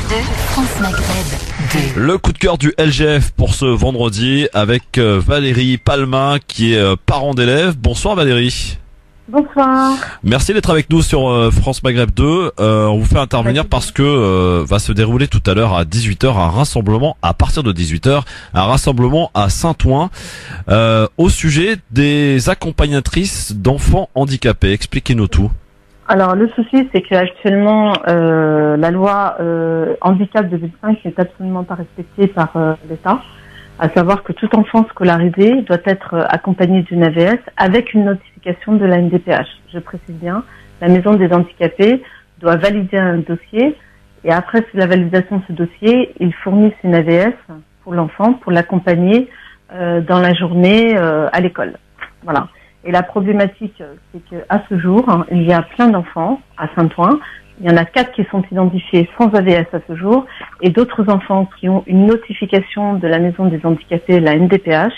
France Maghreb 2. Le coup de cœur du LGF pour ce vendredi avec Valérie Palma qui est parent d'élèves. Bonsoir Valérie. Bonsoir. Merci d'être avec nous sur France Maghreb 2. On vous fait intervenir parce que va se dérouler tout à l'heure à 18h un rassemblement, à partir de 18h, un rassemblement à Saint-Ouen au sujet des accompagnatrices d'enfants handicapés. Expliquez-nous tout. Alors le souci, c'est qu'actuellement la loi handicap 2005 n'est absolument pas respectée par l'État, à savoir que tout enfant scolarisé doit être accompagné d'une AVS avec une notification de la MDPH. Je précise bien, la maison des handicapés doit valider un dossier et après la validation de ce dossier, ils fournissent une AVS pour l'enfant pour l'accompagner dans la journée à l'école. Voilà. Et la problématique, c'est qu'à ce jour, il y a plein d'enfants à Saint-Ouen. Il y en a 4 qui sont identifiés sans AVS à ce jour, et d'autres enfants qui ont une notification de la maison des handicapés, la MDPH,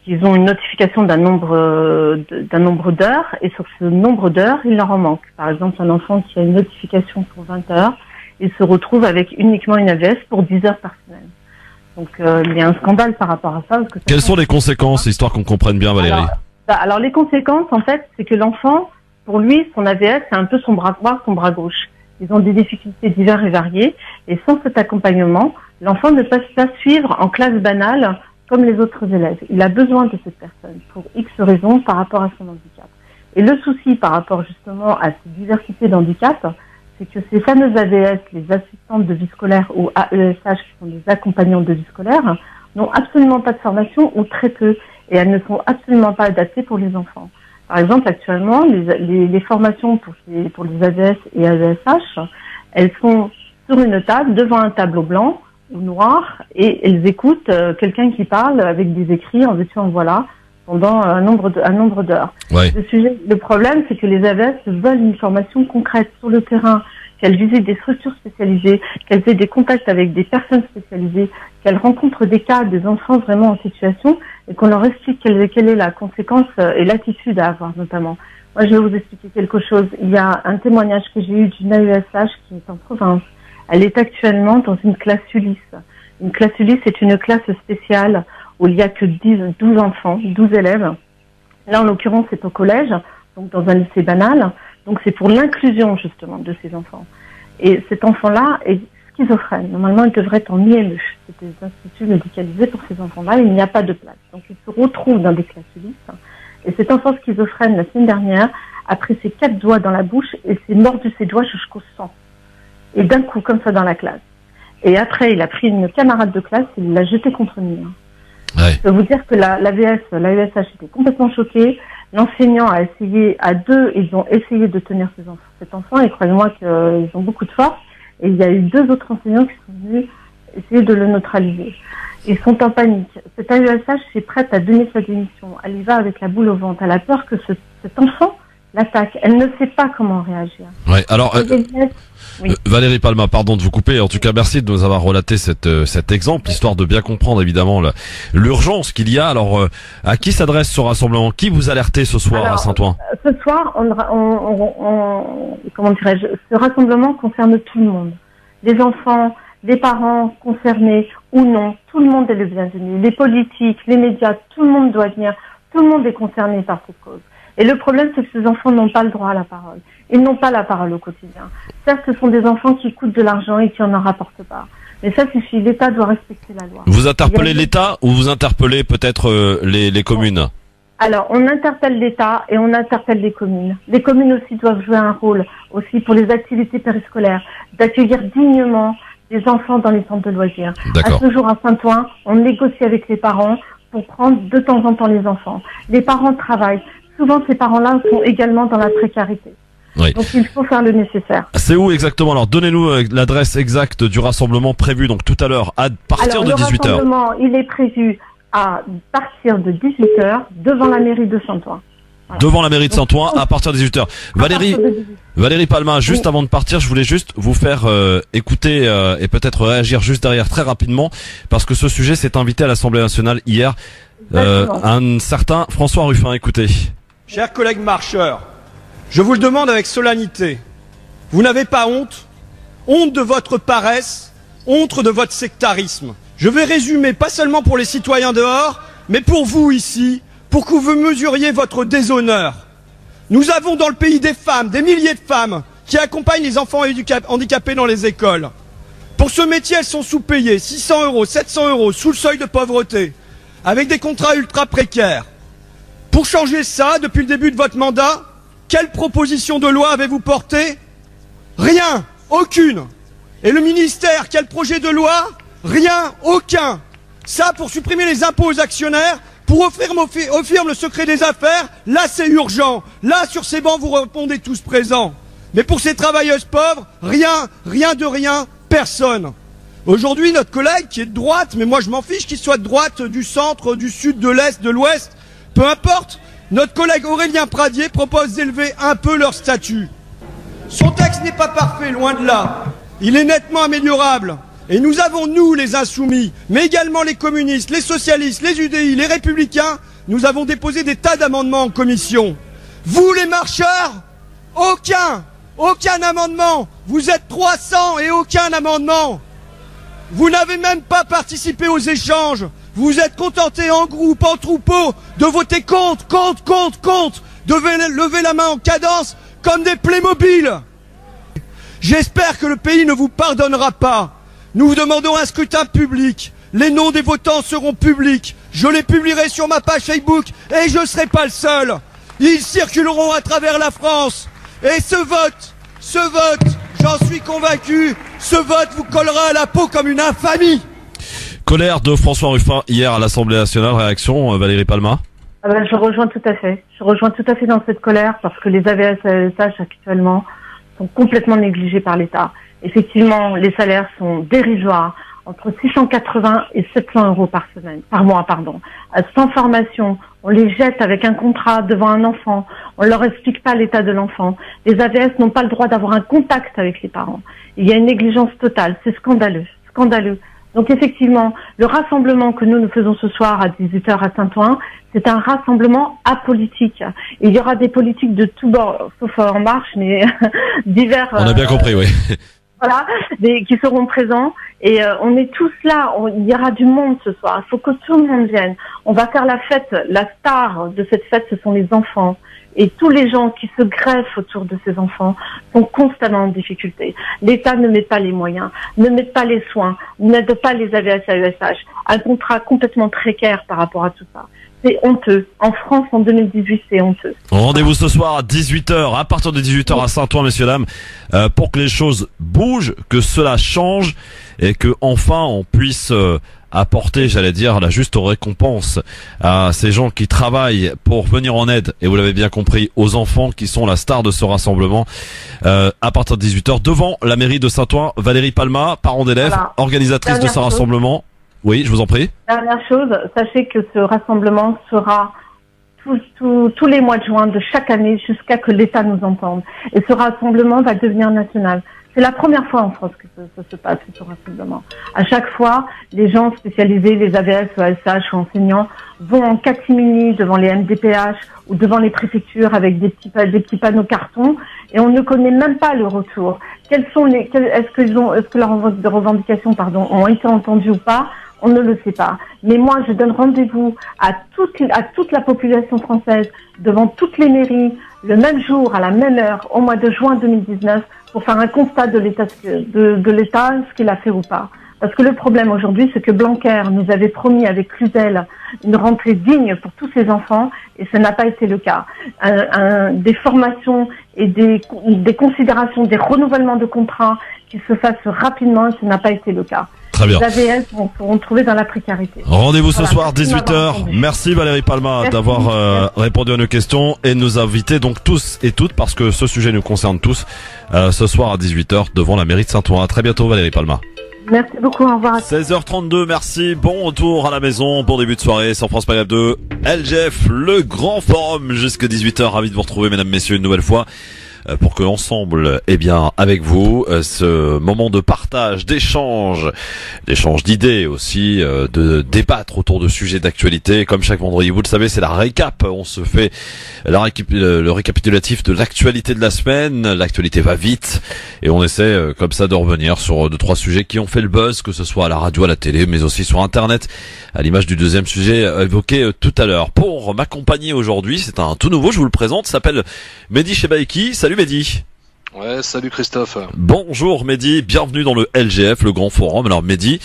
qui ont une notification d'un nombre d'heures, et sur ce nombre d'heures, il leur en manque. Par exemple, un enfant qui a une notification pour 20 heures, il se retrouve avec uniquement une AVS pour 10 heures par semaine. Donc il y a un scandale par rapport à ça. Parce que quelles sont les conséquences, histoire qu'on comprenne bien Valérie? Alors les conséquences, en fait, c'est que l'enfant, pour lui, son AVS, c'est un peu son bras droit, son bras gauche. Ils ont des difficultés diverses et variées, et sans cet accompagnement, l'enfant ne peut pas suivre en classe banale comme les autres élèves. Il a besoin de cette personne pour X raisons par rapport à son handicap. Et le souci par rapport justement à cette diversité d'handicap, c'est que ces fameuses AVS, les assistantes de vie scolaire ou AESH, qui sont des accompagnants de vie scolaire, n'ont absolument pas de formation ou très peu. Et elles ne sont absolument pas adaptées pour les enfants. Par exemple, actuellement, les formations pour les AVS et AVSH, elles sont sur une table, devant un tableau blanc ou noir, et elles écoutent quelqu'un qui parle avec des écrits en veux-tu en voilà, pendant un nombre d'heures. Ouais. Le problème, c'est que les AVS veulent une formation concrète sur le terrain, qu'elles visitent des structures spécialisées, qu'elles aient des contacts avec des personnes spécialisées, qu'elles rencontrent des cas, des enfants vraiment en situation, et qu'on leur explique quelle est la conséquence et l'attitude à avoir notamment. Moi, je vais vous expliquer quelque chose. Il y a un témoignage que j'ai eu d'une AESH qui est en province. Elle est actuellement dans une classe Ulysse. Une classe Ulysse est une classe spéciale où il y a que 12 enfants, 12 élèves. Là, en l'occurrence, c'est au collège, donc dans un lycée banal. Donc, c'est pour l'inclusion, justement, de ces enfants. Et cet enfant-là est schizophrène. Normalement, il devrait être en IME. C'est des instituts médicalisés pour ces enfants-là. Il n'y a pas de place. Donc, il se retrouve dans des classes Ulysse. Et cet enfant schizophrène, la semaine dernière, a pris ses 4 doigts dans la bouche et s'est mordu ses doigts jusqu'au sang. Et d'un coup, comme ça, dans la classe. Et après, il a pris une camarade de classe et il l'a jetée contre le mur. Ouais. Je peux vous dire que l'AESH était complètement choquée. L'enseignant a essayé, à deux, ils ont essayé de tenir cet enfant, et croyez-moi qu'ils ont beaucoup de force. Et il y a eu 2 autres enseignants qui sont venus essayer de le neutraliser. Ils sont en panique. Cette AESH est prête à donner sa démission. Elle y va avec la boule au ventre. Elle a peur que cet enfant l'attaque. Elle ne sait pas comment réagir. Ouais. Alors, oui. Valérie Palma, pardon de vous couper. En tout cas, merci de nous avoir relaté cet exemple, histoire de bien comprendre évidemment l'urgence qu'il y a. Alors, à qui s'adresse ce rassemblement? Qui vous alertez ce soir à Saint-Ouen? Ce soir, comment dirais-je, ce rassemblement concerne tout le monde. Les enfants, les parents concernés ou non, tout le monde est le bienvenu. Les politiques, les médias, tout le monde doit venir. Tout le monde est concerné par cette cause. Et le problème, c'est que ces enfants n'ont pas le droit à la parole. Ils n'ont pas la parole au quotidien. Certes, ce sont des enfants qui coûtent de l'argent et qui en rapportent pas. Mais ça suffit. L'État doit respecter la loi. Vous interpellez l'État ou vous interpellez peut-être les communes? Alors, on interpelle l'État et on interpelle les communes. Les communes aussi doivent jouer un rôle aussi pour les activités périscolaires, d'accueillir dignement les enfants dans les centres de loisirs. À ce jour, à Saint-Ouen, on négocie avec les parents pour prendre de temps en temps les enfants. Les parents travaillent. Souvent, ces parents-là sont également dans la précarité. Oui. Donc, il faut faire le nécessaire. C'est où exactement? Alors, donnez-nous l'adresse exacte du rassemblement prévu, donc tout à l'heure, à partir de 18h. Le rassemblement, il est prévu à partir de 18h devant la mairie de Saint-Ouen. Voilà. Devant la mairie de Saint-Ouen à partir de 18h. Valérie Palma, juste avant de partir, je voulais juste vous faire écouter et peut-être réagir juste derrière très rapidement, parce que ce sujet s'est invité à l'Assemblée nationale hier. Un certain François Ruffin, écoutez. Chers collègues marcheurs, je vous le demande avec solennité. Vous n'avez pas honte? honte de votre paresse, honte de votre sectarisme. Je vais résumer, pas seulement pour les citoyens dehors, mais pour vous ici, pour que vous mesuriez votre déshonneur. Nous avons dans le pays des femmes, des milliers de femmes, qui accompagnent les enfants handicapés dans les écoles. Pour ce métier, elles sont sous-payées, 600 €, 700 €, sous le seuil de pauvreté, avec des contrats ultra précaires. Pour changer ça, depuis le début de votre mandat, quelle proposition de loi avez-vous porté? Rien, aucune. Et le ministère, quel projet de loi? Rien, aucun. Ça, pour supprimer les impôts aux actionnaires, pour offrir aux firmes le secret des affaires, là c'est urgent. Là, sur ces bancs, vous répondez tous présents. Mais pour ces travailleuses pauvres, rien, rien de rien, personne. Aujourd'hui, notre collègue qui est de droite, mais moi je m'en fiche qu'il soit de droite, du centre, du sud, de l'est, de l'ouest, peu importe, notre collègue Aurélien Pradier propose d'élever un peu leur statut. Son texte n'est pas parfait, loin de là. Il est nettement améliorable. Et nous avons, nous, les insoumis, mais également les communistes, les socialistes, les UDI, les républicains, nous avons déposé des tas d'amendements en commission. Vous, les marcheurs, aucun amendement. Vous êtes 300 et aucun amendement. Vous n'avez même pas participé aux échanges. Vous vous êtes contentés en groupe, en troupeau, de voter contre, de lever la main en cadence comme des Playmobil. J'espère que le pays ne vous pardonnera pas. Nous vous demandons un scrutin public. Les noms des votants seront publics. Je les publierai sur ma page Facebook et je ne serai pas le seul. Ils circuleront à travers la France. Et ce vote, j'en suis convaincu, ce vote vous collera à la peau comme une infamie. Colère de François Ruffin hier à l'Assemblée nationale. Réaction, Valérie Palma? Je rejoins tout à fait. Je rejoins tout à fait dans cette colère parce que les AVS et AESH actuellement sont complètement négligés par l'État. Effectivement, les salaires sont dérisoires, entre 680 et 700 € par mois. Sans formation, on les jette avec un contrat devant un enfant. On leur explique pas l'état de l'enfant. Les AVS n'ont pas le droit d'avoir un contact avec les parents. Il y a une négligence totale. C'est scandaleux. Donc effectivement, le rassemblement que nous faisons ce soir à 18h à Saint-Ouen, c'est un rassemblement apolitique. Il y aura des politiques de tous bords, sauf En Marche, mais divers. On a bien compris, oui. Voilà, qui seront présents. Et on est tous là. Il y aura du monde ce soir. Il faut que tout le monde vienne. On va faire la fête. La star de cette fête, ce sont les enfants. Et tous les gens qui se greffent autour de ces enfants sont constamment en difficulté. L'État ne met pas les moyens, ne met pas les soins, n'aide pas les AVS et AESH. Un contrat complètement précaire par rapport à tout ça. C'est honteux. En France, en 2018, c'est honteux. Rendez-vous ce soir à 18h, à partir de 18h à Saint-Ouen, messieurs, dames, pour que les choses bougent, que cela change et que enfin on puisse apporter, j'allais dire, la juste récompense à ces gens qui travaillent pour venir en aide, et vous l'avez bien compris, aux enfants qui sont la star de ce rassemblement, à partir de 18h devant la mairie de Saint-Ouen. Valérie Palma, parent d'élèves, voilà, organisatrice de ce rassemblement. Oui, je vous en prie. Dernière chose, sachez que ce rassemblement sera tous les mois de juin de chaque année jusqu'à que l'État nous entende. Et ce rassemblement va devenir national. C'est la première fois en France que ça se passe, ce rassemblement. À chaque fois, les gens spécialisés, les AVS, AESH ou enseignants, vont en catimini devant les MDPH ou devant les préfectures avec des petits panneaux carton, et on ne connaît même pas le retour. Est-ce que leurs revendications, ont été entendues ou pas? On ne le sait pas. Mais moi, je donne rendez-vous à toute la population française, devant toutes les mairies, le même jour, à la même heure, au mois de juin 2019, pour faire un constat de l'État, ce qu'il a fait ou pas. Parce que le problème aujourd'hui, c'est que Blanquer nous avait promis avec Cluzel une rentrée digne pour tous ses enfants, et ce n'a pas été le cas. Des formations et des considérations, des renouvellements de contrats qui se fassent rapidement, et ce n'a pas été le cas. Très bien. Les AVS seront trouvés dans la précarité. Rendez-vous ce soir 18h. Merci Valérie Palma d'avoir répondu à nos questions et de nous inviter donc tous et toutes, parce que ce sujet nous concerne tous, ce soir à 18h devant la mairie de Saint-Ouen. À très bientôt Valérie Palma. Merci beaucoup, au revoir. 16h32, merci. Bon retour à la maison, bon début de soirée sur France Maghreb 2. LGF, le grand forum jusqu'à 18h. Ravi de vous retrouver mesdames, messieurs une nouvelle fois. pour que ensemble, eh bien, avec vous, ce moment de partage, d'échange d'idées aussi, de débattre autour de sujets d'actualité. Comme chaque vendredi, vous le savez, c'est la récap. On se fait le récapitulatif de l'actualité de la semaine. L'actualité va vite et on essaie comme ça de revenir sur 2-3 sujets qui ont fait le buzz, que ce soit à la radio, à la télé, mais aussi sur Internet, à l'image du deuxième sujet évoqué tout à l'heure. Pour m'accompagner aujourd'hui, c'est un tout nouveau, je vous le présente, s'appelle Mehdi Chebaiki. Salut Mehdi. Ouais, salut Christophe. Bonjour Mehdi, bienvenue dans le LGF, le grand forum. Alors Mehdi,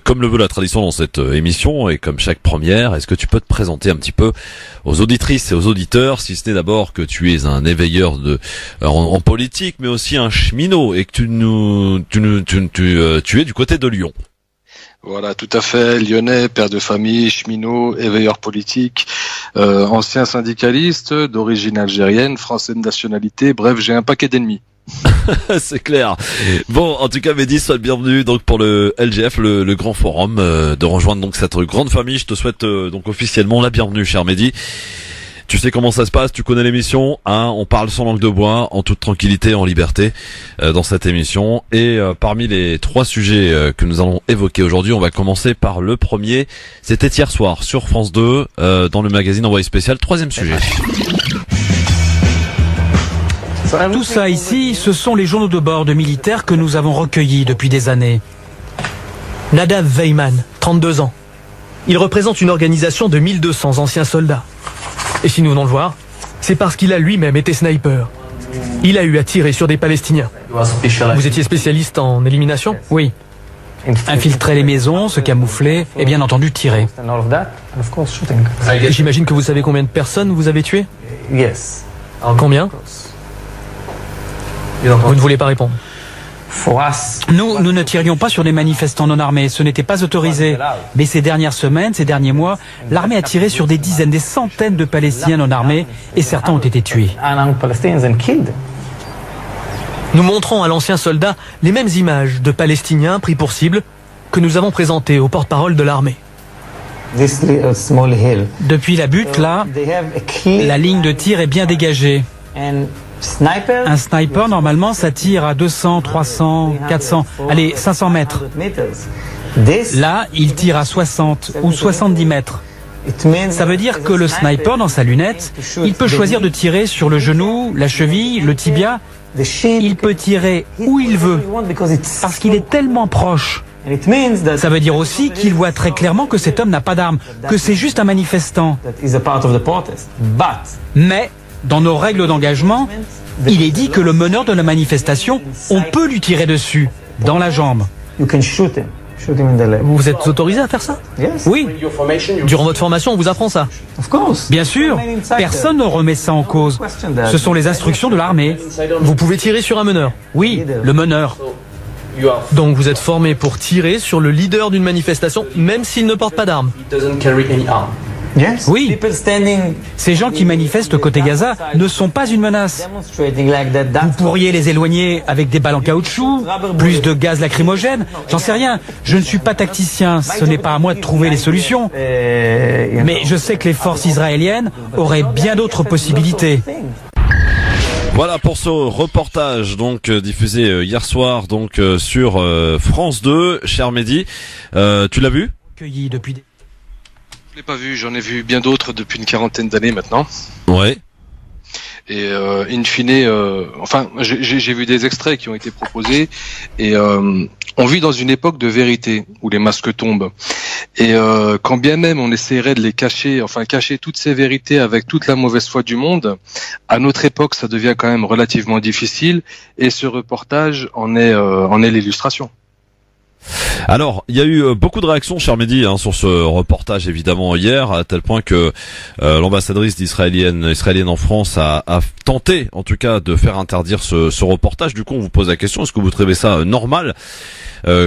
comme le veut la tradition dans cette émission et comme chaque première, est-ce que tu peux te présenter un petit peu aux auditrices et aux auditeurs, si ce n'est d'abord que tu es un éveilleur en politique, mais aussi un cheminot et que tu es du côté de Lyon. Voilà, tout à fait, lyonnais, père de famille, cheminot, éveilleur politique, ancien syndicaliste, d'origine algérienne, français de nationalité, bref, j'ai un paquet d'ennemis. C'est clair. Bon, en tout cas, Mehdi, sois le bienvenu donc pour le LGF, le grand forum, de rejoindre donc cette grande famille. Je te souhaite donc officiellement la bienvenue, cher Mehdi. Tu sais comment ça se passe, tu connais l'émission, hein, on parle sans langue de bois, en toute tranquillité, en liberté, dans cette émission. Et parmi les 3 sujets que nous allons évoquer aujourd'hui, on va commencer par le premier. C'était hier soir sur France 2, dans le magazine Envoyé spécial, 3e sujet. Tout ça ici, ce sont les journaux de bord de militaires que nous avons recueillis depuis des années. Nadav Veyman, 32 ans. Il représente une organisation de 1200 anciens soldats. Et si nous venons le voir, c'est parce qu'il a lui-même été sniper. Il a eu à tirer sur des Palestiniens. Vous étiez spécialiste en élimination ? Oui. Infiltrer les maisons, se camoufler et bien entendu tirer. J'imagine que vous savez combien de personnes vous avez tuées ? Combien ? Vous ne voulez pas répondre ? Nous ne tirions pas sur des manifestants non armés, ce n'était pas autorisé. Mais ces dernières semaines, ces derniers mois, l'armée a tiré sur des dizaines, des centaines de Palestiniens non armés et certains ont été tués. Nous montrons à l'ancien soldat les mêmes images de Palestiniens pris pour cible que nous avons présentées au porte-parole de l'armée. Depuis la butte, là, la ligne de tir est bien dégagée. Un sniper, normalement, ça tire à 200, 300, 400, allez, 500 mètres. Là, il tire à 60 ou 70 mètres. Ça veut dire que le sniper, dans sa lunette, il peut choisir de tirer sur le genou, la cheville, le tibia. Il peut tirer où il veut, parce qu'il est tellement proche. Ça veut dire aussi qu'il voit très clairement que cet homme n'a pas d'arme, que c'est juste un manifestant. Mais dans nos règles d'engagement, il est dit que le meneur de la manifestation, on peut lui tirer dessus, dans la jambe. Vous êtes autorisé à faire ça ? Oui. Durant votre formation, on vous apprend ça ? Bien sûr. Personne ne remet ça en cause. Ce sont les instructions de l'armée. Vous pouvez tirer sur un meneur ? Oui, le meneur. Donc vous êtes formé pour tirer sur le leader d'une manifestation, même s'il ne porte pas d'arme ? Oui, ces gens qui manifestent côté Gaza ne sont pas une menace. Vous pourriez les éloigner avec des balles en caoutchouc, plus de gaz lacrymogène, j'en sais rien. Je ne suis pas tacticien, ce n'est pas à moi de trouver les solutions. Mais je sais que les forces israéliennes auraient bien d'autres possibilités. Voilà pour ce reportage donc diffusé hier soir donc sur France 2, cher Mehdi. Tu l'as vu ? Je l'ai pas vu, j'en ai vu bien d'autres depuis une 40aine d'années maintenant. Ouais. Et in fine, enfin, j'ai vu des extraits qui ont été proposés et on vit dans une époque de vérité où les masques tombent. Et quand bien même on essaierait de les cacher, enfin cacher toutes ces vérités avec toute la mauvaise foi du monde, à notre époque ça devient quand même relativement difficile. Et ce reportage en est l'illustration. Alors, il y a eu beaucoup de réactions, cher Mehdi, sur ce reportage évidemment hier, à tel point que l'ambassadrice israélienne en France a tenté, en tout cas, de faire interdire ce reportage. Du coup, on vous pose la question, est-ce que vous trouvez ça normal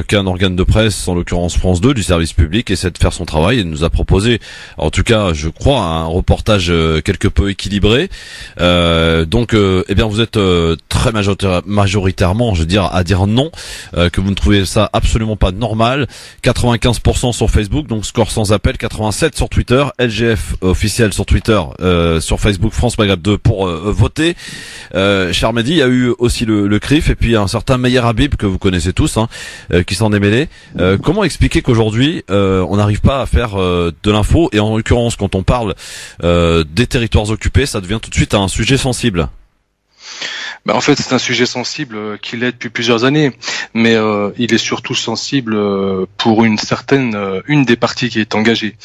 qu'un organe de presse, en l'occurrence France 2, du service public, essaie de faire son travail et nous a proposé, en tout cas, je crois, un reportage quelque peu équilibré. Donc, eh bien, vous êtes très majoritairement, je veux dire, à dire non, que vous ne trouvez ça absolument absolument pas normal. 95% sur Facebook, donc score sans appel. 87 sur Twitter. LGF officiel sur Twitter, sur Facebook France Maghreb 2 pour voter. Cher Mehdi, il y a eu aussi le CRIF et puis un certain Meyer Habib que vous connaissez tous, qui s'en est mêlé. Comment expliquer qu'aujourd'hui on n'arrive pas à faire de l'info, et en l'occurrence quand on parle des territoires occupés, ça devient tout de suite un sujet sensible? En fait, c'est un sujet sensible qui l'est depuis plusieurs années, mais il est surtout sensible pour une des parties qui est engagée.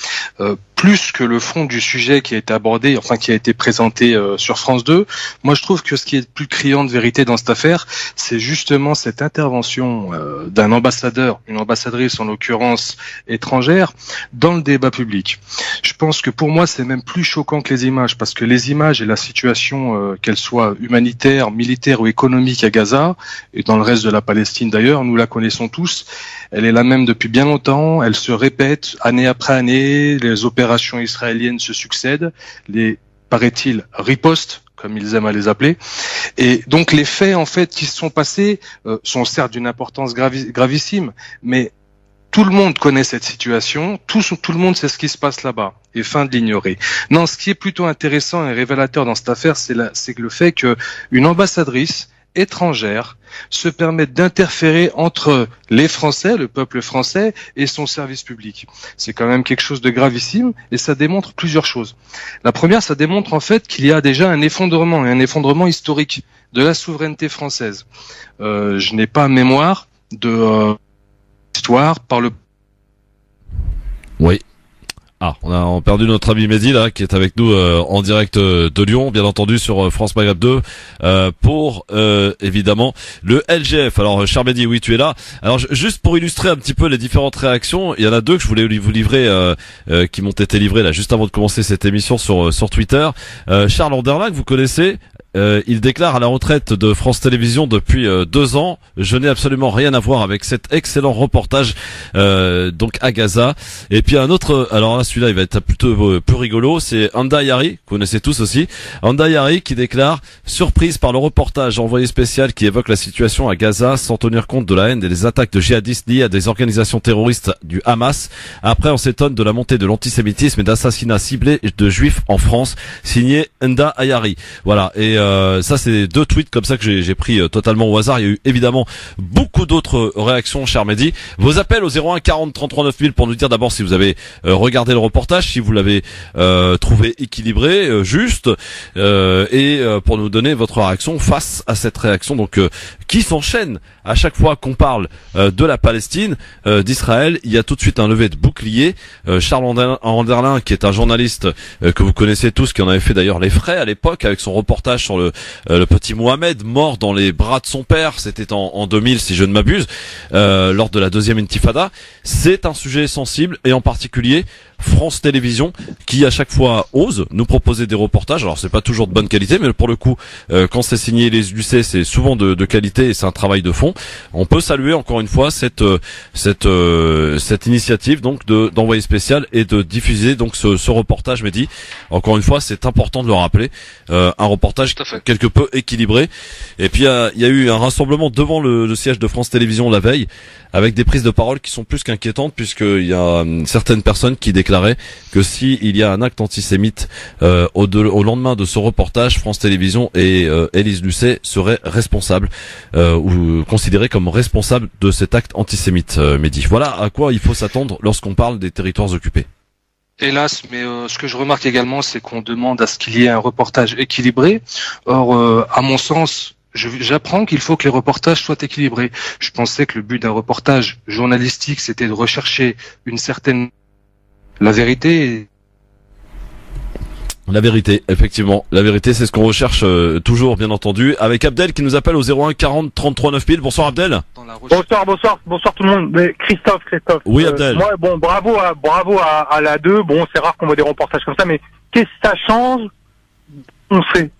Plus que le fond du sujet qui a été abordé, enfin qui a été présenté sur France 2, moi je trouve que ce qui est plus criant de vérité dans cette affaire, c'est justement cette intervention d'un ambassadeur, une ambassadrice en l'occurrence étrangère, dans le débat public. Je pense que pour moi c'est même plus choquant que les images, parce que les images et la situation, qu'elle soit humanitaire, militaire ou économique à Gaza, et dans le reste de la Palestine d'ailleurs, nous la connaissons tous, elle est la même depuis bien longtemps, elle se répète année après année, les opérations israéliennes se succèdent, les, paraît-il, ripostes, comme ils aiment à les appeler, et donc les faits en fait qui se sont passés sont certes d'une importance gravissime, mais tout le monde connaît cette situation, tout le monde sait ce qui se passe là-bas, et fin de l'ignorer. Non, ce qui est plutôt intéressant et révélateur dans cette affaire, c'est le fait qu'une ambassadrice étrangère se permette d'interférer entre les Français, le peuple français, et son service public. C'est quand même quelque chose de gravissime, et ça démontre plusieurs choses. La première, ça démontre en fait qu'il y a déjà un effondrement historique de la souveraineté française. Je n'ai pas mémoire de histoire par le... Oui. On a perdu notre ami Mehdi là, qui est avec nous en direct de Lyon, bien entendu sur France Maghreb 2 pour évidemment le LGF. Alors cher Mehdi, oui tu es là. Alors juste pour illustrer un petit peu les différentes réactions, il y en a deux que je voulais vous livrer, qui m'ont été livrées là juste avant de commencer cette émission sur Twitter. Charles Anderlin, que vous connaissez. Il déclare à la retraite de France Télévisions depuis 2 ans. Je n'ai absolument rien à voir avec cet excellent reportage donc à Gaza. Et puis un autre, alors là celui-là il va être plutôt plus rigolo, c'est Anda Yari, que vous connaissez tous aussi. Anda Yari qui déclare: surprise par le reportage envoyé spécial qui évoque la situation à Gaza sans tenir compte de la haine et des attaques de djihadistes liées à des organisations terroristes du Hamas. Après on s'étonne de la montée de l'antisémitisme et d'assassinats ciblés de juifs en France. Signé Anda Yari. Voilà, et ça c'est 2 tweets comme ça que j'ai pris totalement au hasard. Il y a eu évidemment beaucoup d'autres réactions, cher Mehdi. Vos appels au 01 40 33 9000 pour nous dire d'abord si vous avez regardé le reportage, si vous l'avez trouvé équilibré, juste, et pour nous donner votre réaction face à cette réaction donc qui s'enchaîne à chaque fois qu'on parle de la Palestine, d'Israël. Il y a tout de suite un lever de bouclier. Charles Anderlin, qui est un journaliste que vous connaissez tous, qui en avait fait d'ailleurs les frais à l'époque avec son reportage sur le petit Mohamed mort dans les bras de son père, c'était en 2000 si je ne m'abuse, lors de la deuxième intifada. C'est un sujet sensible, et en particulier France Télévisions qui à chaque fois ose nous proposer des reportages. Alors c'est pas toujours de bonne qualité, mais pour le coup quand c'est signé les UC, c'est souvent de qualité et c'est un travail de fond. On peut saluer encore une fois cette initiative donc d'envoyer spécial et de diffuser donc ce reportage. Mehdi, encore une fois c'est important de le rappeler, un reportage quelque peu équilibré. Et puis il y a eu un rassemblement devant le siège de France Télévisions la veille, avec des prises de parole qui sont plus qu'inquiétantes, puisqu'il y a certaines personnes qui déclaraient que si il y a un acte antisémite au lendemain de ce reportage, France Télévisions et Élise Lucet seraient responsables ou considérés comme responsables de cet acte antisémite. Mehdi, voilà à quoi il faut s'attendre lorsqu'on parle des territoires occupés. Hélas, mais ce que je remarque également, c'est qu'on demande à ce qu'il y ait un reportage équilibré. Or, à mon sens, j'apprends qu'il faut que les reportages soient équilibrés. Je pensais que le but d'un reportage journalistique, c'était de rechercher la vérité. La vérité, effectivement. La vérité, c'est ce qu'on recherche toujours, bien entendu. Avec Abdel qui nous appelle au 01 40 33 9000. Bonsoir Abdel. Bonsoir tout le monde. Mais Christophe. Oui Abdel. Moi, bon, bravo à la 2. Bon, c'est rare qu'on voit des reportages comme ça, mais qu'est-ce que ça change? On sait.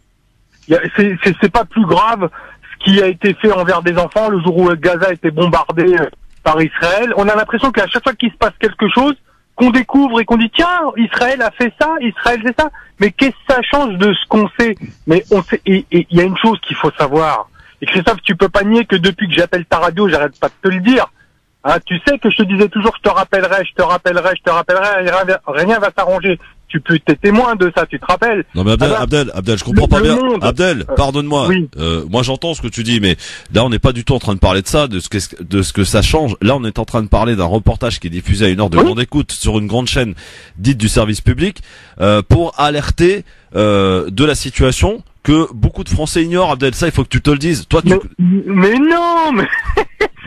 C'est pas plus grave ce qui a été fait envers des enfants le jour où Gaza a été bombardé par Israël. On a l'impression qu'à chaque fois qu'il se passe quelque chose, qu'on découvre et qu'on dit tiens, Israël a fait ça, Israël fait ça. Mais qu'est-ce que ça change de ce qu'on sait? Mais on sait, et il y a une chose qu'il faut savoir. Et Christophe, tu peux pas nier que depuis que j'appelle ta radio, j'arrête pas de te le dire. Hein, tu sais que je te disais toujours, je te rappellerai, rien va s'arranger. Tu peux t'es témoin de ça, tu te rappelles? Non mais Abdel, je comprends pas bien. Abdel, pardonne-moi. Oui. Moi j'entends ce que tu dis, mais là on n'est pas du tout en train de parler de ça, de ce que ça change. Là on est en train de parler d'un reportage qui est diffusé à une heure de grande écoute sur une grande chaîne dite du service public, pour alerter de la situation que beaucoup de Français ignorent. Abdel, ça il faut que tu te le dises. Toi, mais non, mais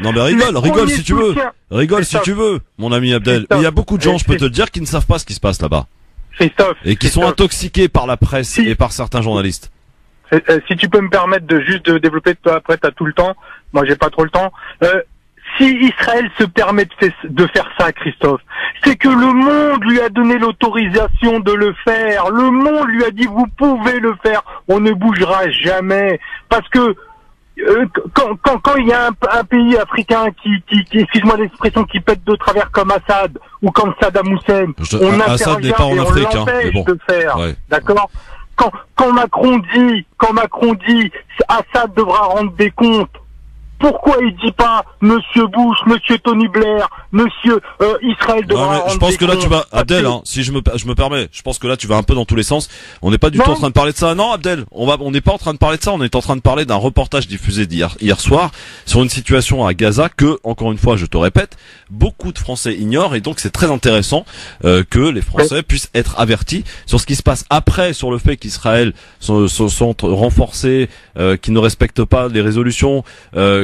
non mais rigole si tu veux. Rigole si tu veux, mon ami Abdel. Il y a beaucoup de gens, je peux te le dire, qui ne savent pas ce qui se passe là-bas. Et qui sont intoxiqués par la presse et par certains journalistes. Si tu peux me permettre de juste de développer, toi après t'as tout le temps, moi j'ai pas trop le temps. Si Israël se permet de faire ça, Christophe, c'est que le monde lui a donné l'autorisation de le faire. Le monde lui a dit vous pouvez le faire, on ne bougera jamais. Parce que quand il y a un pays africain qui excuse-moi l'expression, qui pète de travers comme Assad ou comme Saddam Hussein, on Assad n'est pas en Afrique, hein, mais bon. De faire, ouais. D'accord. Quand Macron dit Assad devra rendre des comptes, pourquoi il dit pas Monsieur Bush, Monsieur Tony Blair, Monsieur Israël devra rendre des comptes? Je pense que là tu vas, Abdel, hein, si je me permets, je pense que là tu vas un peu dans tous les sens. On n'est pas du tout en train de parler de ça. Non, Abdel, on n'est pas en train de parler de ça. On est en train de parler d'un reportage diffusé hier soir sur une situation à Gaza que, encore une fois, je te répète, beaucoup de Français ignorent, et donc c'est très intéressant que les Français puissent être avertis sur ce qui se passe après, sur le fait qu'Israël sont renforcés, qu'ils ne respectent pas les résolutions,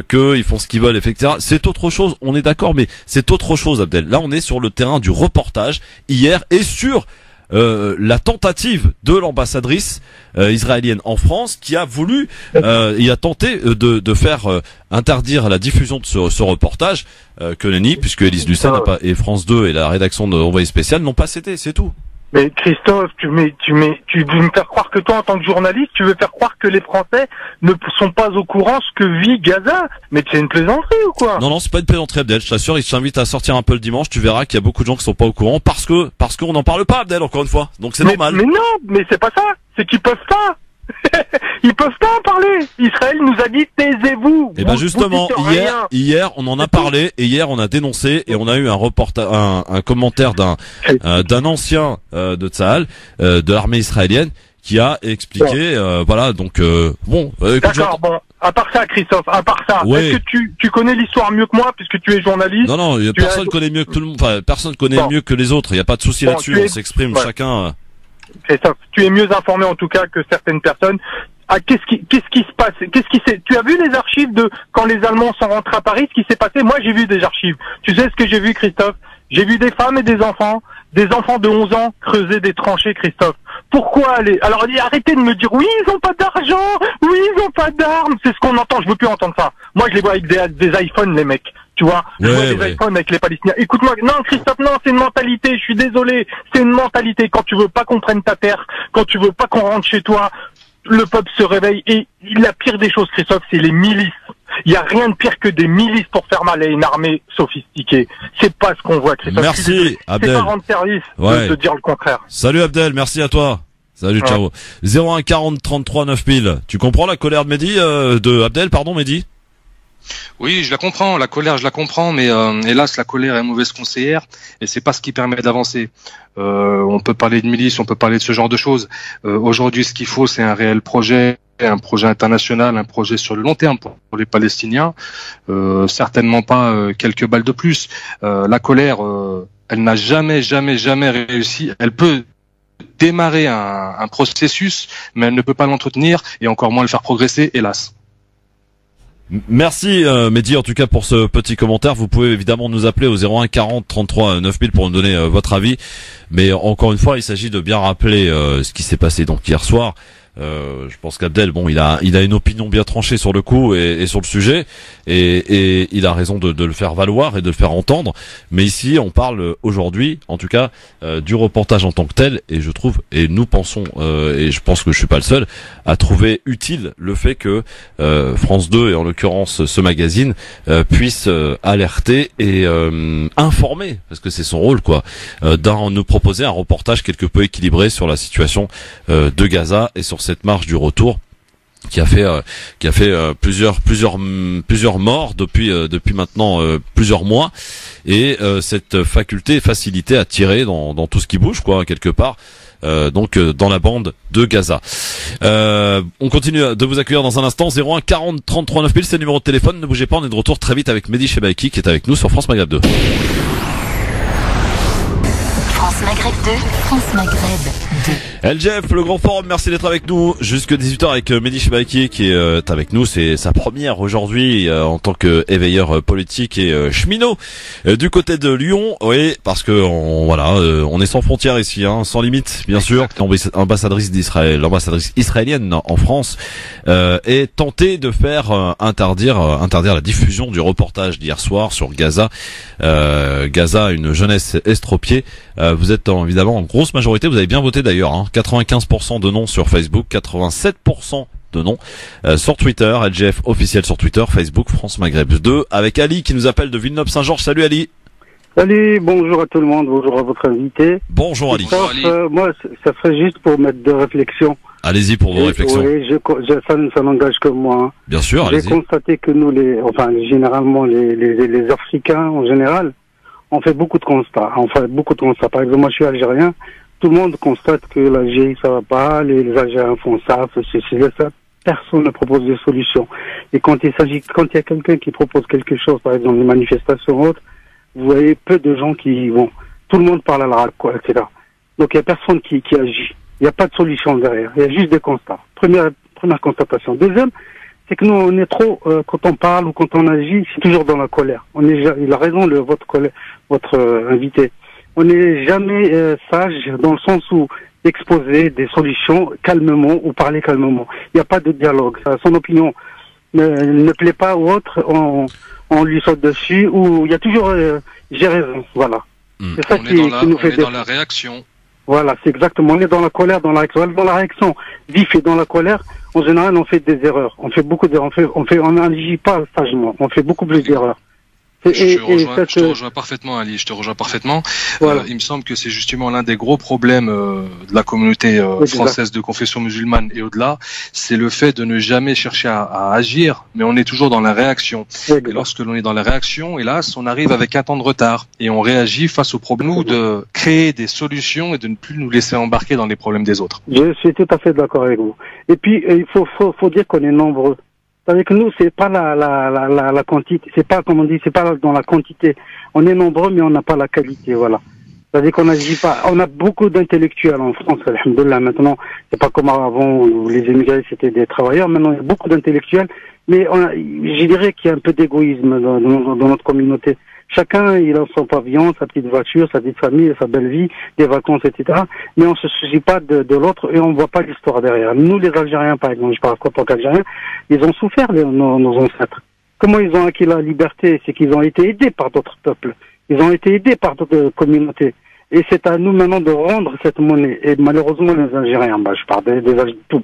qu'ils font ce qu'ils veulent, etc. C'est autre chose, on est d'accord, mais c'est autre chose, Abdel. Là, on est sur le terrain du reportage hier et sur la tentative de l'ambassadrice israélienne en France qui a voulu, il a tenté de faire interdire la diffusion de ce reportage que Lenny, puisque Élise Lucet et France 2 et la rédaction de Envoyé spécial n'ont pas cédé, c'est tout. Mais Christophe, tu veux me faire croire que toi, en tant que journaliste, tu veux faire croire que les Français ne sont pas au courant ce que vit Gaza? Mais c'est une plaisanterie ou quoi? Non, c'est pas une plaisanterie, Abdel. Je t'assure, je t'invite à sortir un peu le dimanche. Tu verras qu'il y a beaucoup de gens qui sont pas au courant parce qu'on n'en parle pas, Abdel, encore une fois. Donc c'est normal. Mais non, mais c'est pas ça. C'est qu'ils peuvent pas. Ils peuvent pas en parler. Israël nous a dit taisez-vous. Et ben justement, hier on en a parlé, et hier on a dénoncé, et on a eu un commentaire d'un ancien de Tsahal, de l'armée israélienne, qui a expliqué, voilà, donc bon. D'accord, bon. À part ça, Christophe, ouais. Est-ce que tu connais l'histoire mieux que moi, puisque tu es journaliste? Non, personne connaît mieux que tout le monde. Enfin, personne connaît mieux que les autres. Il y a pas de souci là-dessus. On s'exprime chacun. Christophe, tu es mieux informé en tout cas que certaines personnes. Ah, qu'est-ce qui se passe? Tu as vu les archives de quand les Allemands sont rentrés à Paris, ce qui s'est passé? Moi, j'ai vu des archives. Tu sais ce que j'ai vu, Christophe? J'ai vu des femmes et des enfants de 11 ans creuser des tranchées, Christophe. Pourquoi aller? Alors, arrêtez de me dire, oui, ils ont pas d'argent, oui, ils ont pas d'armes. C'est ce qu'on entend, je veux plus entendre ça. Moi, je les vois avec des iPhones, les mecs. Tu vois, je vois des iPhones avec les Palestiniens. Écoute-moi, non, Christophe, non, c'est une mentalité, je suis désolé. C'est une mentalité. Quand tu veux pas qu'on prenne ta terre, quand tu veux pas qu'on rentre chez toi, le peuple se réveille. Et la pire des choses, Christophe, c'est les milices. Il y a rien de pire que des milices pour faire mal à une armée sophistiquée. C'est pas ce qu'on voit, Christophe. Merci, Abdel. C'est pas rendre service de dire le contraire. Salut, Abdel, merci à toi. Salut, ciao. 01 40 33 9000. Tu comprends la colère de Mehdi, Oui, je la comprends, la colère, je la comprends, mais hélas, la colère est mauvaise conseillère, et c'est pas ce qui permet d'avancer. On peut parler de milice, on peut parler de ce genre de choses. Aujourd'hui, ce qu'il faut, c'est un réel projet, un projet international, un projet sur le long terme pour les Palestiniens. Certainement pas quelques balles de plus. La colère, elle n'a jamais réussi. Elle peut démarrer un processus, mais elle ne peut pas l'entretenir, et encore moins le faire progresser, hélas. Merci Mehdi en tout cas pour ce petit commentaire. Vous pouvez évidemment nous appeler au 01 40 33 9000 pour nous donner votre avis. Mais encore une fois, il s'agit de bien rappeler ce qui s'est passé donc hier soir. Je pense qu'Abdel, bon, il a une opinion bien tranchée sur le coup et sur le sujet, et il a raison de le faire valoir et de le faire entendre. Mais ici, on parle aujourd'hui, en tout cas, du reportage en tant que tel, et je trouve, et nous pensons, et je pense que je suis pas le seul, à trouver utile le fait que France 2 et en l'occurrence ce magazine puisse alerter et informer, parce que c'est son rôle, quoi, nous proposer un reportage quelque peu équilibré sur la situation de Gaza et sur cette marche du retour qui a fait plusieurs morts depuis maintenant plusieurs mois, et cette faculté, facilité à tirer dans tout ce qui bouge, quoi, quelque part. Donc dans la bande de Gaza. On continue de vous accueillir dans un instant. 01 40 33 9000, c'est le numéro de téléphone. Ne bougez pas, on est de retour très vite avec Mehdi Chebaiki qui est avec nous sur France Maghreb 2. France Maghreb 2, France Maghreb 2. LGF, le grand forum, merci d'être avec nous jusque 18h avec Mehdi Chebaiki qui est avec nous. C'est sa première aujourd'hui en tant qu'éveilleur politique et cheminot du côté de Lyon. Oui, parce que on est sans frontières ici, hein, sans limite, bien sûr. L'ambassadrice israélienne en France est tentée de faire interdire la diffusion du reportage d'hier soir sur Gaza. Gaza, une jeunesse estropiée. Vous êtes évidemment en grosse majorité, vous avez bien voté d'ailleurs, hein, 95% de non sur Facebook, 87% de non sur Twitter, LGF officiel sur Twitter, Facebook France Maghreb 2, avec Ali qui nous appelle de Villeneuve-Saint-Georges. Salut Ali. Salut, bonjour à tout le monde, bonjour à votre invité. Bonjour Ali. Moi, ça serait juste pour mettre de réflexion. Allez-y pour vos réflexions. Oui, ça n'engage que moi. Hein. Bien sûr, allez-y. J'ai constaté que nous, généralement, les Africains en général, on fait beaucoup de constats. Par exemple, moi, je suis algérien. Tout le monde constate que l'Algérie, ça va pas. Les Algériens font ça, ça. Personne ne propose des solutions. Et quand il y a quelqu'un qui propose quelque chose, par exemple, des manifestations ou autres, vous voyez peu de gens qui vont. Tout le monde parle à l'arabe, quoi, etc. Donc, il y a personne qui agit. Il n'y a pas de solution derrière. Il y a juste des constats. Première constatation. Deuxième, c'est que nous, on est trop, quand on parle ou quand on agit, c'est toujours dans la colère. Il a raison, votre invité. On n'est jamais sage dans le sens où exposer des solutions calmement ou parler calmement. Il n'y a pas de dialogue. Son opinion ne plaît pas ou autre, on lui saute dessus, ou il y a toujours j'ai raison. Voilà. C'est ça qui nous fait dans la réaction. Voilà, c'est exactement. On est dans la colère, dans la réaction. Dans la réaction vif et dans la colère, en général, on fait des erreurs. On fait beaucoup d'erreurs. On n'agit pas sagement. On fait beaucoup plus d'erreurs. Je te rejoins parfaitement, Ali. Je te rejoins parfaitement. Voilà. Il me semble que c'est justement l'un des gros problèmes de la communauté française de confession musulmane et au-delà, c'est le fait de ne jamais chercher à agir, mais on est toujours dans la réaction. Et lorsque l'on est dans la réaction, hélas, on arrive avec un temps de retard et on réagit face au problème ou de créer des solutions et de ne plus nous laisser embarquer dans les problèmes des autres. Je suis tout à fait d'accord avec vous. Et puis il faut dire qu'on est nombreux. Avec nous, c'est pas la quantité, c'est pas, comme on dit, c'est pas dans la quantité. On est nombreux, mais on n'a pas la qualité, voilà. C'est-à-dire qu'on n'agit pas. On a beaucoup d'intellectuels en France, alhamdoulilah. Maintenant, c'est pas comme avant où les émigrés c'était des travailleurs. Maintenant, il y a beaucoup d'intellectuels, mais je dirais qu'il y a un peu d'égoïsme dans notre communauté. Chacun, il a son pavillon, sa petite voiture, sa petite famille, sa belle vie, des vacances, etc. Mais on se soucie pas de l'autre et on voit pas l'histoire derrière. Nous, les Algériens, par exemple, je parle quoi pour qu'Algériens, ils ont souffert, nos ancêtres. Comment ils ont acquis la liberté? C'est qu'ils ont été aidés par d'autres peuples. Ils ont été aidés par d'autres communautés. Et c'est à nous maintenant de rendre cette monnaie. Et malheureusement, les Algériens, je parle